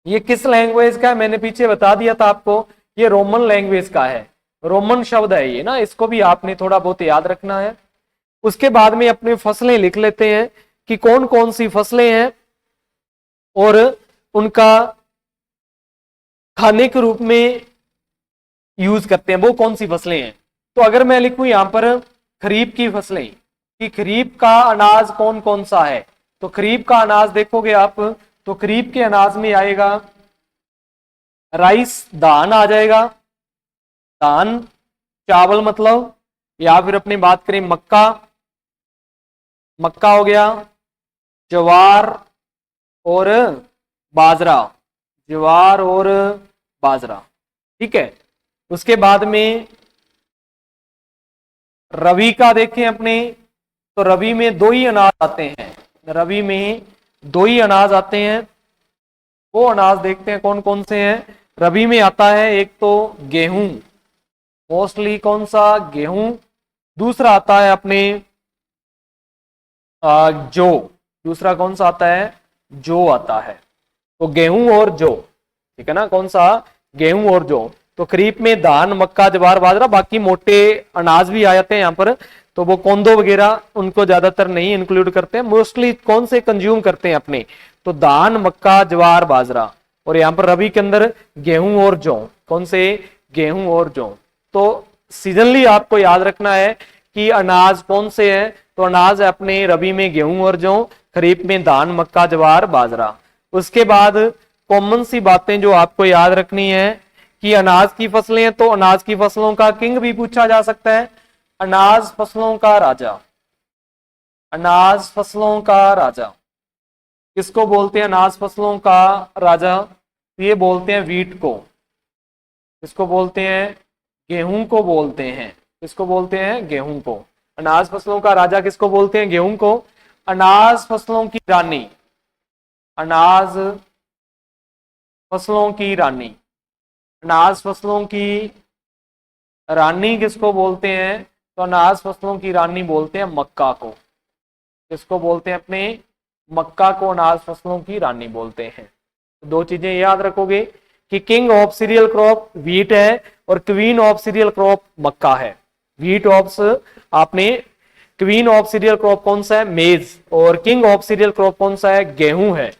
ये किस लैंग्वेज का है मैंने पीछे बता दिया था आपको, ये रोमन लैंग्वेज का है, रोमन शब्द है ये ना, इसको भी आपने थोड़ा बहुत याद रखना है। उसके बाद में अपनी फसलें लिख लेते हैं कि कौन कौन सी फसलें हैं और उनका खाने के रूप में यूज करते हैं, वो कौन सी फसलें हैं। तो अगर मैं लिखूं यहां पर खरीफ की फसलें, कि खरीफ का अनाज कौन कौन सा है, तो खरीफ का अनाज देखोगे आप, तो खरीफ के अनाज में आएगा राइस, धान आ जाएगा, धान चावल मतलब, या फिर अपनी बात करें मक्का, मक्का हो गया, ज्वार और बाजरा, ज्वार और बाजरा, ठीक है। उसके बाद में रबी का देखें अपने, तो रबी में दो ही अनाज आते हैं, रबी में दो ही अनाज आते हैं। वो अनाज देखते हैं कौन कौन से हैं। रबी में आता है एक तो गेहूं, मोस्टली कौन सा? गेहूं। दूसरा आता है अपने जौ, दूसरा कौन सा आता है? जौ आता है। तो गेहूं और जौ, ठीक है ना, कौन सा? गेहूं और जौ। तो खरीफ में धान, मक्का, ज्वार, बाजरा, बाकी मोटे अनाज भी आ जाते हैं यहाँ पर, तो वो कोंदो वगैरह उनको ज्यादातर नहीं इंक्लूड करते हैं। मोस्टली कौन से कंज्यूम करते हैं अपने, तो धान, मक्का, ज्वार, बाजरा। और यहाँ पर रबी के अंदर गेहूं और जौ, कौन से? गेहूं और जौ। तो सीजनली आपको याद रखना है कि अनाज कौन से हैं, तो अनाज है अपने रबी में गेहूं और जौ, खरीफ में धान, मक्का, ज्वार, बाजरा। उसके बाद कॉमन सी बातें जो आपको याद रखनी है कि अनाज की फसलें हैं, तो अनाज की फसलों का किंग भी पूछा जा सकता है, अनाज फसलों का राजा, अनाज फसलों का राजा किसको बोलते हैं? अनाज फसलों का राजा, तो ये बोलते हैं वीट को। किसको बोलते हैं? गेहूं को बोलते हैं। किसको बोलते हैं? गेहूं को। अनाज फसलों का राजा किसको बोलते हैं? गेहूं को। अनाज फसलों की रानी, अनाज फसलों की रानी, अनाज फसलों की रानी किसको बोलते हैं? तो अनाज फसलों की रानी बोलते हैं मक्का को। किसको बोलते हैं? अपने मक्का को अनाज फसलों की रानी बोलते हैं। तो दो चीजें याद रखोगे कि king of cereal crop wheat है और क्वीन ऑफ सीरियल क्रॉप मक्का है। व्हीट ऑफ, आपने क्वीन ऑफ सीरियल क्रॉप कौन सा है? मेज। और किंग ऑफ सीरियल क्रॉप कौन सा है? गेहूं है।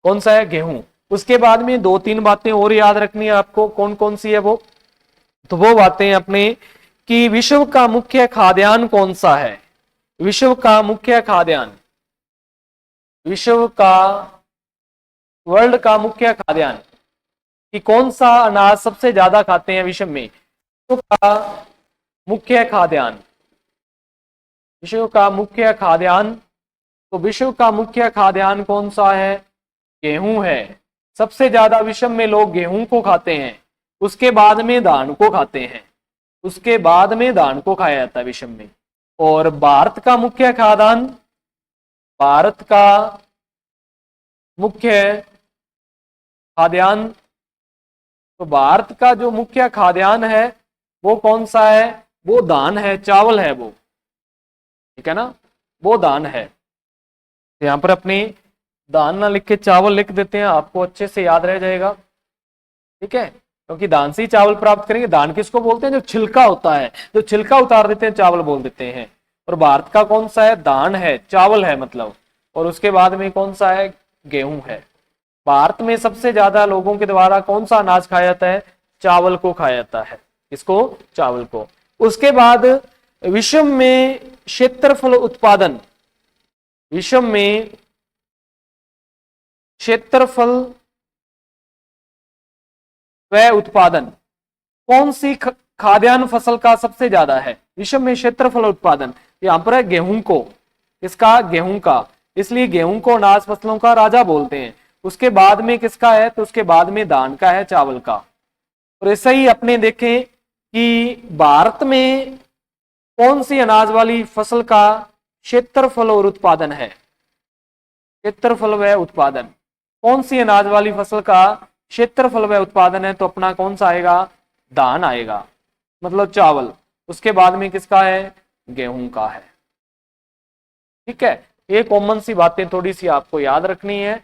कौन सा है? गेहूं। उसके बाद में दो तीन बातें और याद रखनी है आपको, कौन कौन सी है वो, तो वो बातें अपने कि विश्व का मुख्य खाद्यान्न कौन सा है? विश्व का मुख्य खाद्यान्न, विश्व का, वर्ल्ड का मुख्य खाद्यान्न, कि कौन सा अनाज सबसे ज्यादा खाते हैं विश्व में? विश्व का मुख्य खाद्यान्न, विश्व का मुख्य खाद्यान्न, तो विश्व का मुख्य खाद्यान्न कौन सा है? गेहूं है। सबसे ज्यादा विश्व में लोग गेहूं को खाते हैं, उसके बाद में धान को खाते हैं, उसके बाद में धान को खाया जाता है विश्व में। और भारत का मुख्य खाद्यान्न, भारत का मुख्य खाद्यान्न, तो भारत का जो मुख्य खाद्यान्न है वो कौन सा है? वो धान है, चावल है वो, ठीक है ना, वो धान है। तो यहां पर अपने धान ना लिख के चावल लिख देते हैं, आपको अच्छे से याद रह जाएगा, ठीक है। क्योंकि धान से ही चावल प्राप्त करेंगे। धान किसको बोलते हैं? जो छिलका होता है, जो छिलका उतार देते हैं चावल बोल देते हैं। और भारत का कौन सा है? धान है, चावल है मतलब। और उसके बाद में कौन सा है? गेहूं है। भारत में सबसे ज्यादा लोगों के द्वारा कौन सा अनाज खाया जाता है? चावल को खाया जाता है। इसको? चावल को। उसके बाद विश्व में क्षेत्रफल उत्पादन, विश्व में क्षेत्रफल व उत्पादन कौन सी खाद्यान्न फसल का सबसे ज्यादा है? विश्व में क्षेत्रफल उत्पादन, यहां पर है गेहूं को। किसका? गेहूं का। इसलिए गेहूं को अनाज फसलों का राजा बोलते हैं। उसके बाद में किसका है? तो उसके बाद में धान का है, चावल का। और ऐसा ही अपने देखें कि भारत में कौन सी अनाज वाली फसल का क्षेत्रफल और उत्पादन है? क्षेत्रफल व उत्पादन, कौन सी अनाज वाली फसल का क्षेत्रफल व उत्पादन है? तो अपना कौन सा आएगा? धान आएगा, मतलब चावल। उसके बाद में किसका है? गेहूं का है। ठीक है, ये कॉमन सी बातें थोड़ी सी आपको याद रखनी है,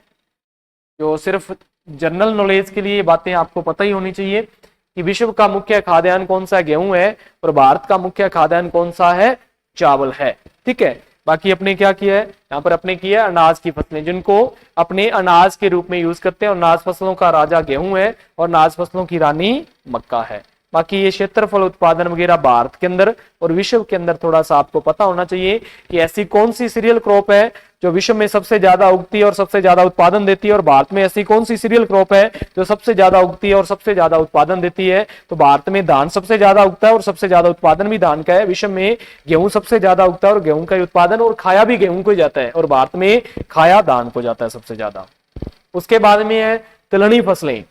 जो सिर्फ जनरल नॉलेज के लिए बातें आपको पता ही होनी चाहिए कि विश्व का मुख्य खाद्यान्न कौन सा है? गेहूं है। और भारत का मुख्य खाद्यान्न कौन सा है? चावल है। ठीक है, बाकी अपने क्या किया है यहाँ पर? अपने किया है अनाज की फसलें, जिनको अपने अनाज के रूप में यूज करते हैं। और अनाज फसलों का राजा गेहूं है और अनाज फसलों की रानी मक्का है। बाकी ये क्षेत्रफल उत्पादन वगैरह भारत के अंदर और विश्व के अंदर थोड़ा सा आपको पता होना चाहिए कि ऐसी कौन सी सीरियल क्रॉप है जो विश्व में सबसे ज्यादा उगती है और सबसे ज्यादा उत्पादन देती है, और भारत में ऐसी कौन सी सीरियल क्रॉप है जो सबसे ज्यादा उगती है और सबसे ज्यादा उत्पादन देती है। तो भारत में धान सबसे ज्यादा उगता है और सबसे ज्यादा उत्पादन भी धान का है। विश्व में गेहूं सबसे ज्यादा उगता है और गेहूं का उत्पादन और खाया भी गेहूं को जाता है, और भारत में खाया धान को जाता है सबसे ज्यादा। उसके बाद में है तिलहनी फसलें,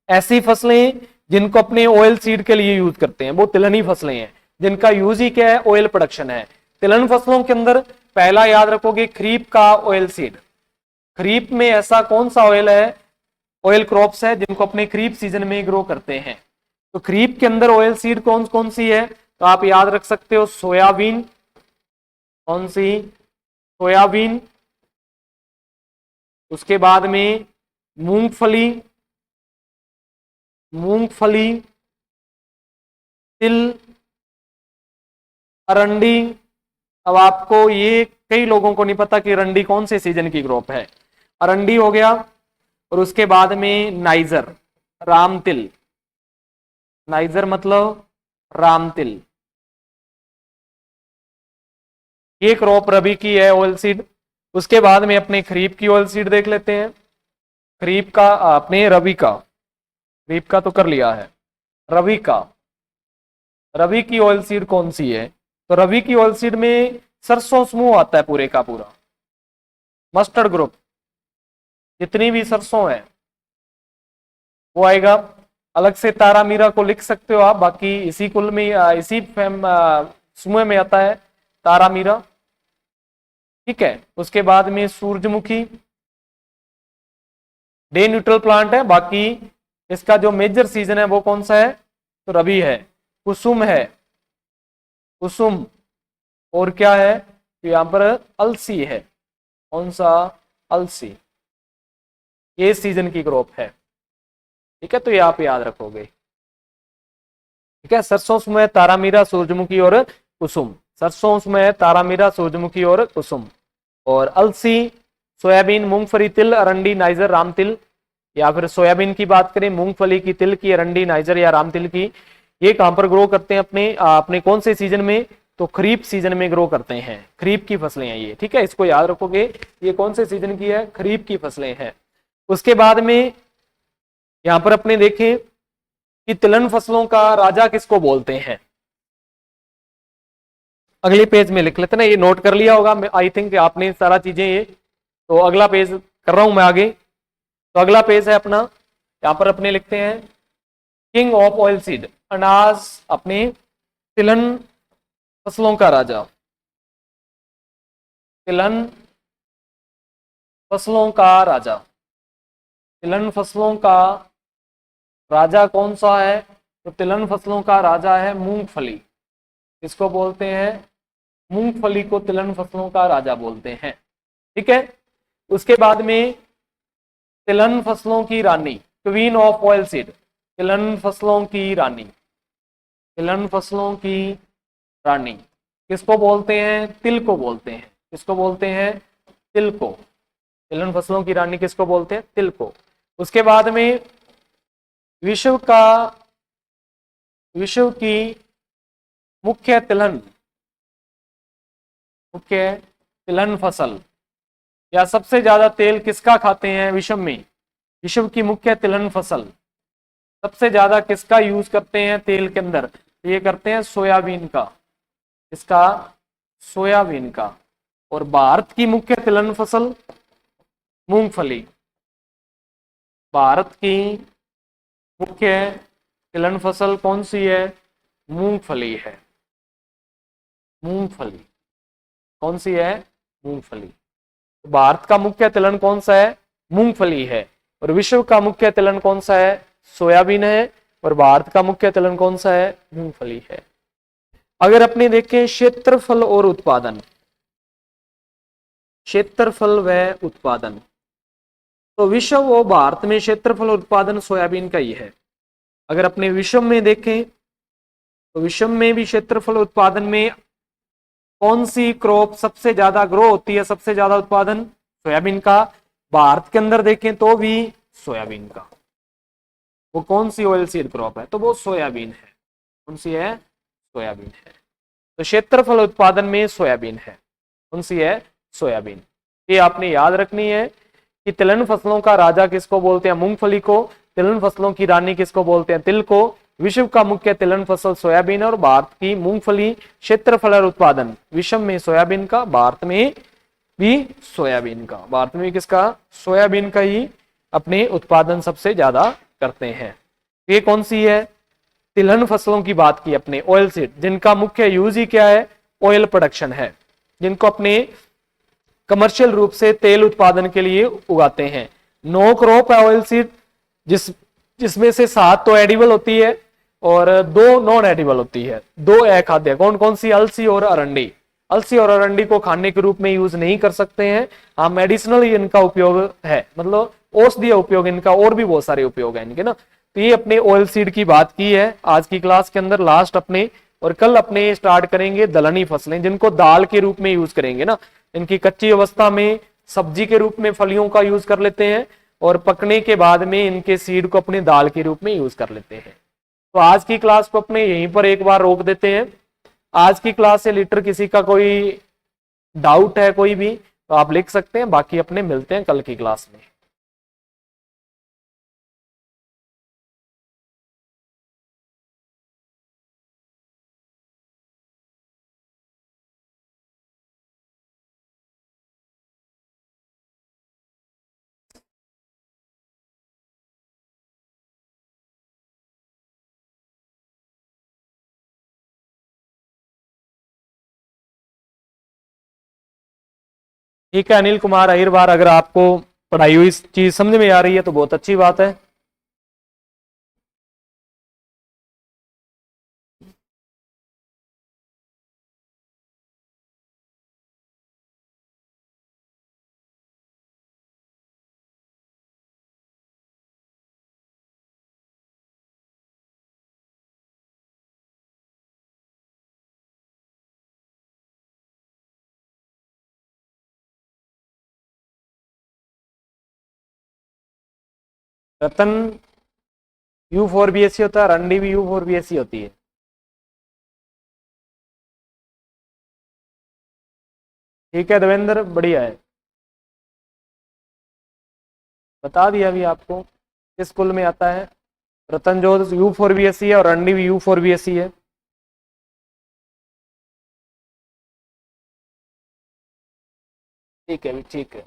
ऐसी फसलें जिनको अपने ऑयल सीड के लिए यूज करते हैं, वो तिलहनी फसलें हैं, जिनका यूज ही क्या है? ऑयल प्रोडक्शन है। तिलहन फसलों के अंदर पहला याद रखोगे खरीफ का ऑयल सीड। खरीफ में ऐसा कौन सा ऑयल है? ऑयल क्रॉप्स है जिनको अपने खरीफ सीजन में ग्रो करते हैं। तो खरीफ के अंदर ऑयल सीड कौन कौन सी है? तो आप याद रख सकते हो सोयाबीन। कौन सी? सोयाबीन। उसके बाद में मूंगफली, मूंगफली, तिल, अरंडी। अब आपको ये कई लोगों को नहीं पता कि अरंडी कौन से सीजन की क्रॉप है। अरंडी हो गया। और उसके बाद में नाइजर, राम तिल। नाइजर मतलब राम तिल, ये क्रॉप रबी की है ऑयल सीड। उसके बाद में अपने खरीफ की ऑयल सीड देख लेते हैं। खरीफ का, अपने रबी का, खरीफ का तो कर लिया है, रबी का। रबी की ऑयल सीड कौन सी है? तो रबी की ऑयल सीड में सरसों समूह आता है पूरे का पूरा, मस्टर्ड ग्रुप, जितनी भी सरसों है वो आएगा। अलग से तारा मीरा को लिख सकते हो आप, बाकी इसी कुल में इसी समूह में आता है तारा मीरा। ठीक है, उसके बाद में सूरजमुखी, डे न्यूट्रल प्लांट है। बाकी इसका जो मेजर सीजन है वो कौन सा है? तो रबी है। कुसुम है, कुसुम। और क्या है? तो यहां पर अलसी है। कौन सा? अलसी। ये सीजन की क्रॉप है। ठीक है, तो ये आप याद रखोगे। ठीक है, सरसों में तारामीरा, सूरजमुखी और कुसुम। सरसों में तारामीरा, सूरजमुखी और कुसुम। और अलसी, सोयाबीन, मूंगफली, तिल, अरंडी, नाइजर, राम तिल। या फिर सोयाबीन की बात करें, मूंगफली की, तिल की, अरंडी, नाइजर या राम तिल की, ये कहां पर ग्रो करते हैं? अपने कौन से सीजन में? तो खरीफ सीजन में ग्रो करते हैं। खरीफ की फसलें हैं ये। ठीक है, इसको याद रखोगे, ये कौन से सीजन की है? खरीफ की फसलें हैं। उसके बाद में यहां पर अपने देखें कि तिलहन फसलों का राजा किसको बोलते हैं? अगले पेज में लिख लेते ना, ये नोट कर लिया होगा आई थिंक आपने सारा चीजें ये। तो अगला पेज कर रहा हूं मैं आगे। तो अगला पेज है अपना, यहां पर अपने लिखते हैं किंग ऑफ ऑयल सीड, अनाज अपने तिलहन फसलों का राजा। तिलहन फसलों का राजा, तिलहन फसलों का राजा कौन सा है? तो तिलहन फसलों का राजा है मूंगफली। इसको बोलते हैं मूंगफली को तिलहन फसलों का राजा बोलते हैं। ठीक है, उसके बाद में तिलहन फसलों की रानी, क्वीन ऑफ ऑयल सीड, तिलहन फसलों की रानी, तिलहन फसलों की रानी किसको बोलते हैं? तिल को बोलते हैं। किसको बोलते हैं? तिल को। तिलहन फसलों की रानी किसको बोलते हैं? तिल को। उसके बाद में विश्व का विश्व की मुख्य तिलहन, मुख्य तिलहन फसल या सबसे ज्यादा तेल किसका खाते हैं विश्व में? विश्व की मुख्य तिलहन फसल सबसे ज्यादा किसका यूज करते हैं तेल के अंदर? ये करते हैं सोयाबीन का। इसका सोयाबीन का। और भारत की मुख्य तिलहन फसल मूंगफली। भारत की मुख्य तिलहन फसल कौन सी है? मूंगफली है। मूंगफली कौन सी है? मूंगफली। भारत का मुख्य तिलहन कौन सा है? मूंगफली है। और विश्व का मुख्य तिलहन कौन सा है? सोयाबीन है। और भारत का मुख्य तिलहन कौन सा है? मूंगफली है। अगर अपने देखें क्षेत्रफल और उत्पादन, क्षेत्रफल व उत्पादन, तो विश्व व भारत में क्षेत्रफल और उत्पादन सोयाबीन का ही है। अगर अपने विश्व में देखें तो विश्व में भी क्षेत्रफल उत्पादन में कौन सी क्रॉप सबसे ज्यादा ग्रो होती है, सबसे ज्यादा उत्पादन? सोयाबीन का। भारत के अंदर देखें तो भी सोयाबीन का। वो कौन सी ऑयल सीड क्रॉप है? तो वो सोयाबीन है। कौन सी है? सोयाबीन है। तो क्षेत्रफल उत्पादन में सोयाबीन है। कौन सी है? सोयाबीन। ये आपने याद रखनी है कि तिलहन फसलों का राजा किसको बोलते हैं? मूंगफली को। तिलहन फसलों की रानी किसको बोलते हैं? तिल को। विश्व का मुख्य तिलहन फसल सोयाबीन और भारत की मूंगफली। क्षेत्रफल और उत्पादन विश्व में सोयाबीन का, भारत में भी सोयाबीन का। भारत में किसका? सोयाबीन का ही अपने उत्पादन सबसे ज्यादा करते हैं। ये कौन सी है? तिलहन फसलों की बात की अपने, ऑयल सीड, जिनका मुख्य यूज ही क्या है? ऑयल प्रोडक्शन है, जिनको अपने कमर्शियल रूप से तेल उत्पादन के लिए उगाते हैं। 9 क्रॉप है ऑयल सीड, जिसमें से 7 तो एडिबल होती है और 2 नॉन एडिबल होती है। 2 अखाद्य। कौन कौन सी? अलसी और अरंडी। अलसी और अरंडी को खाने के रूप में यूज नहीं कर सकते हैं। हाँ, मेडिसिनल इनका उपयोग है, मतलब औषधीय उपयोग इनका, और भी बहुत सारे उपयोग है इनके ना। तो ये अपने ऑयल सीड की बात की है आज की क्लास के अंदर, लास्ट अपने। और कल अपने स्टार्ट करेंगे दलहनी फसलें, जिनको दाल के रूप में यूज करेंगे ना। इनकी कच्ची अवस्था में सब्जी के रूप में फलियों का यूज कर लेते हैं, और पकने के बाद में इनके सीड को अपने दाल के रूप में यूज कर लेते हैं। तो आज की क्लास को अपने यहीं पर एक बार रोक देते हैं। आज की क्लास से लेटर किसी का कोई डाउट है कोई भी तो आप लिख सकते हैं, बाकी अपने मिलते हैं कल की क्लास में। ठीक है अनिल कुमार अहिरवार, अगर आपको पढ़ाई हुई चीज समझ में आ रही है तो बहुत अच्छी बात है। रतन U4BSC होता है, रंडी भी U4BSC होती है। ठीक है देवेंद्र, बढ़िया है। बता दिया अभी आपको किस स्कूल में आता है। रतन जो U4BSC है और रंडी भी U4BSC है। ठीक है, ठीक है।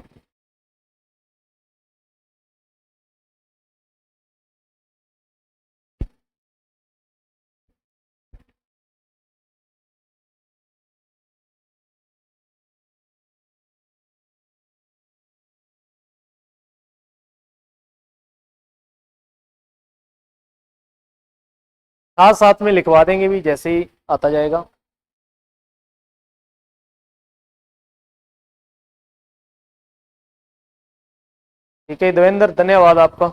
हाँ, साथ में लिखवा देंगे भी जैसे ही आता जाएगा। ठीक है देवेंद्र, धन्यवाद आपका।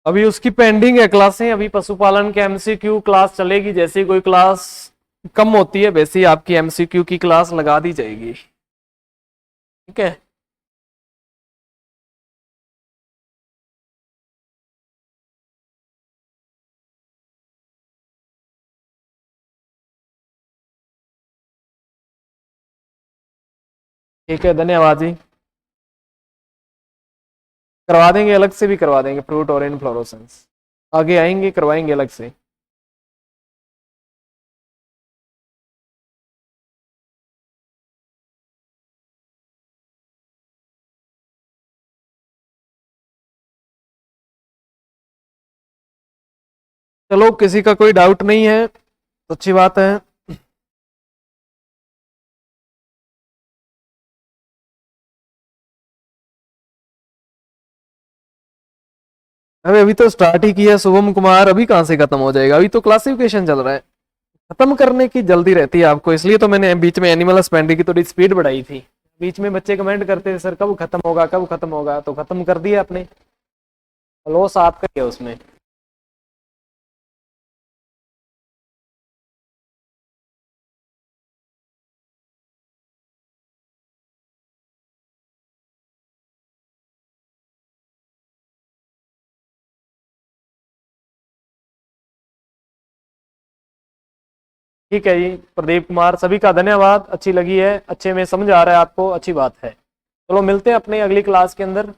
अभी उसकी पेंडिंग है क्लासें, अभी पशुपालन के एमसीक्यू क्लास चलेगी, जैसे ही कोई क्लास कम होती है वैसे ही आपकी एमसीक्यू की क्लास लगा दी जाएगी। ठीक है। ठीक है, धन्यवाद जी। करवा देंगे, अलग से भी करवा देंगे, फ्रूट और इनफ्लोरेसेंस आगे आएंगे, करवाएंगे अलग से। चलो, किसी का कोई डाउट नहीं है तो अच्छी बात है। अरे अभी तो स्टार्ट ही किया शुभम कुमार, अभी कहाँ से खत्म हो जाएगा, अभी तो क्लासिफिकेशन चल रहा है। खत्म करने की जल्दी रहती है आपको, इसलिए तो मैंने बीच में एनिमल हस्बेंड्री की थोड़ी स्पीड बढ़ाई थी। बीच में बच्चे कमेंट करते थे सर कब खत्म होगा, कब खत्म होगा, तो खत्म कर दिया आपने, लॉस आपका ही है उसमें। ठीक है जी प्रदीप कुमार, सभी का धन्यवाद, अच्छी लगी है, अच्छे में समझ आ रहा है आपको, अच्छी बात है। चलो मिलते हैं अपने अगली क्लास के अंदर।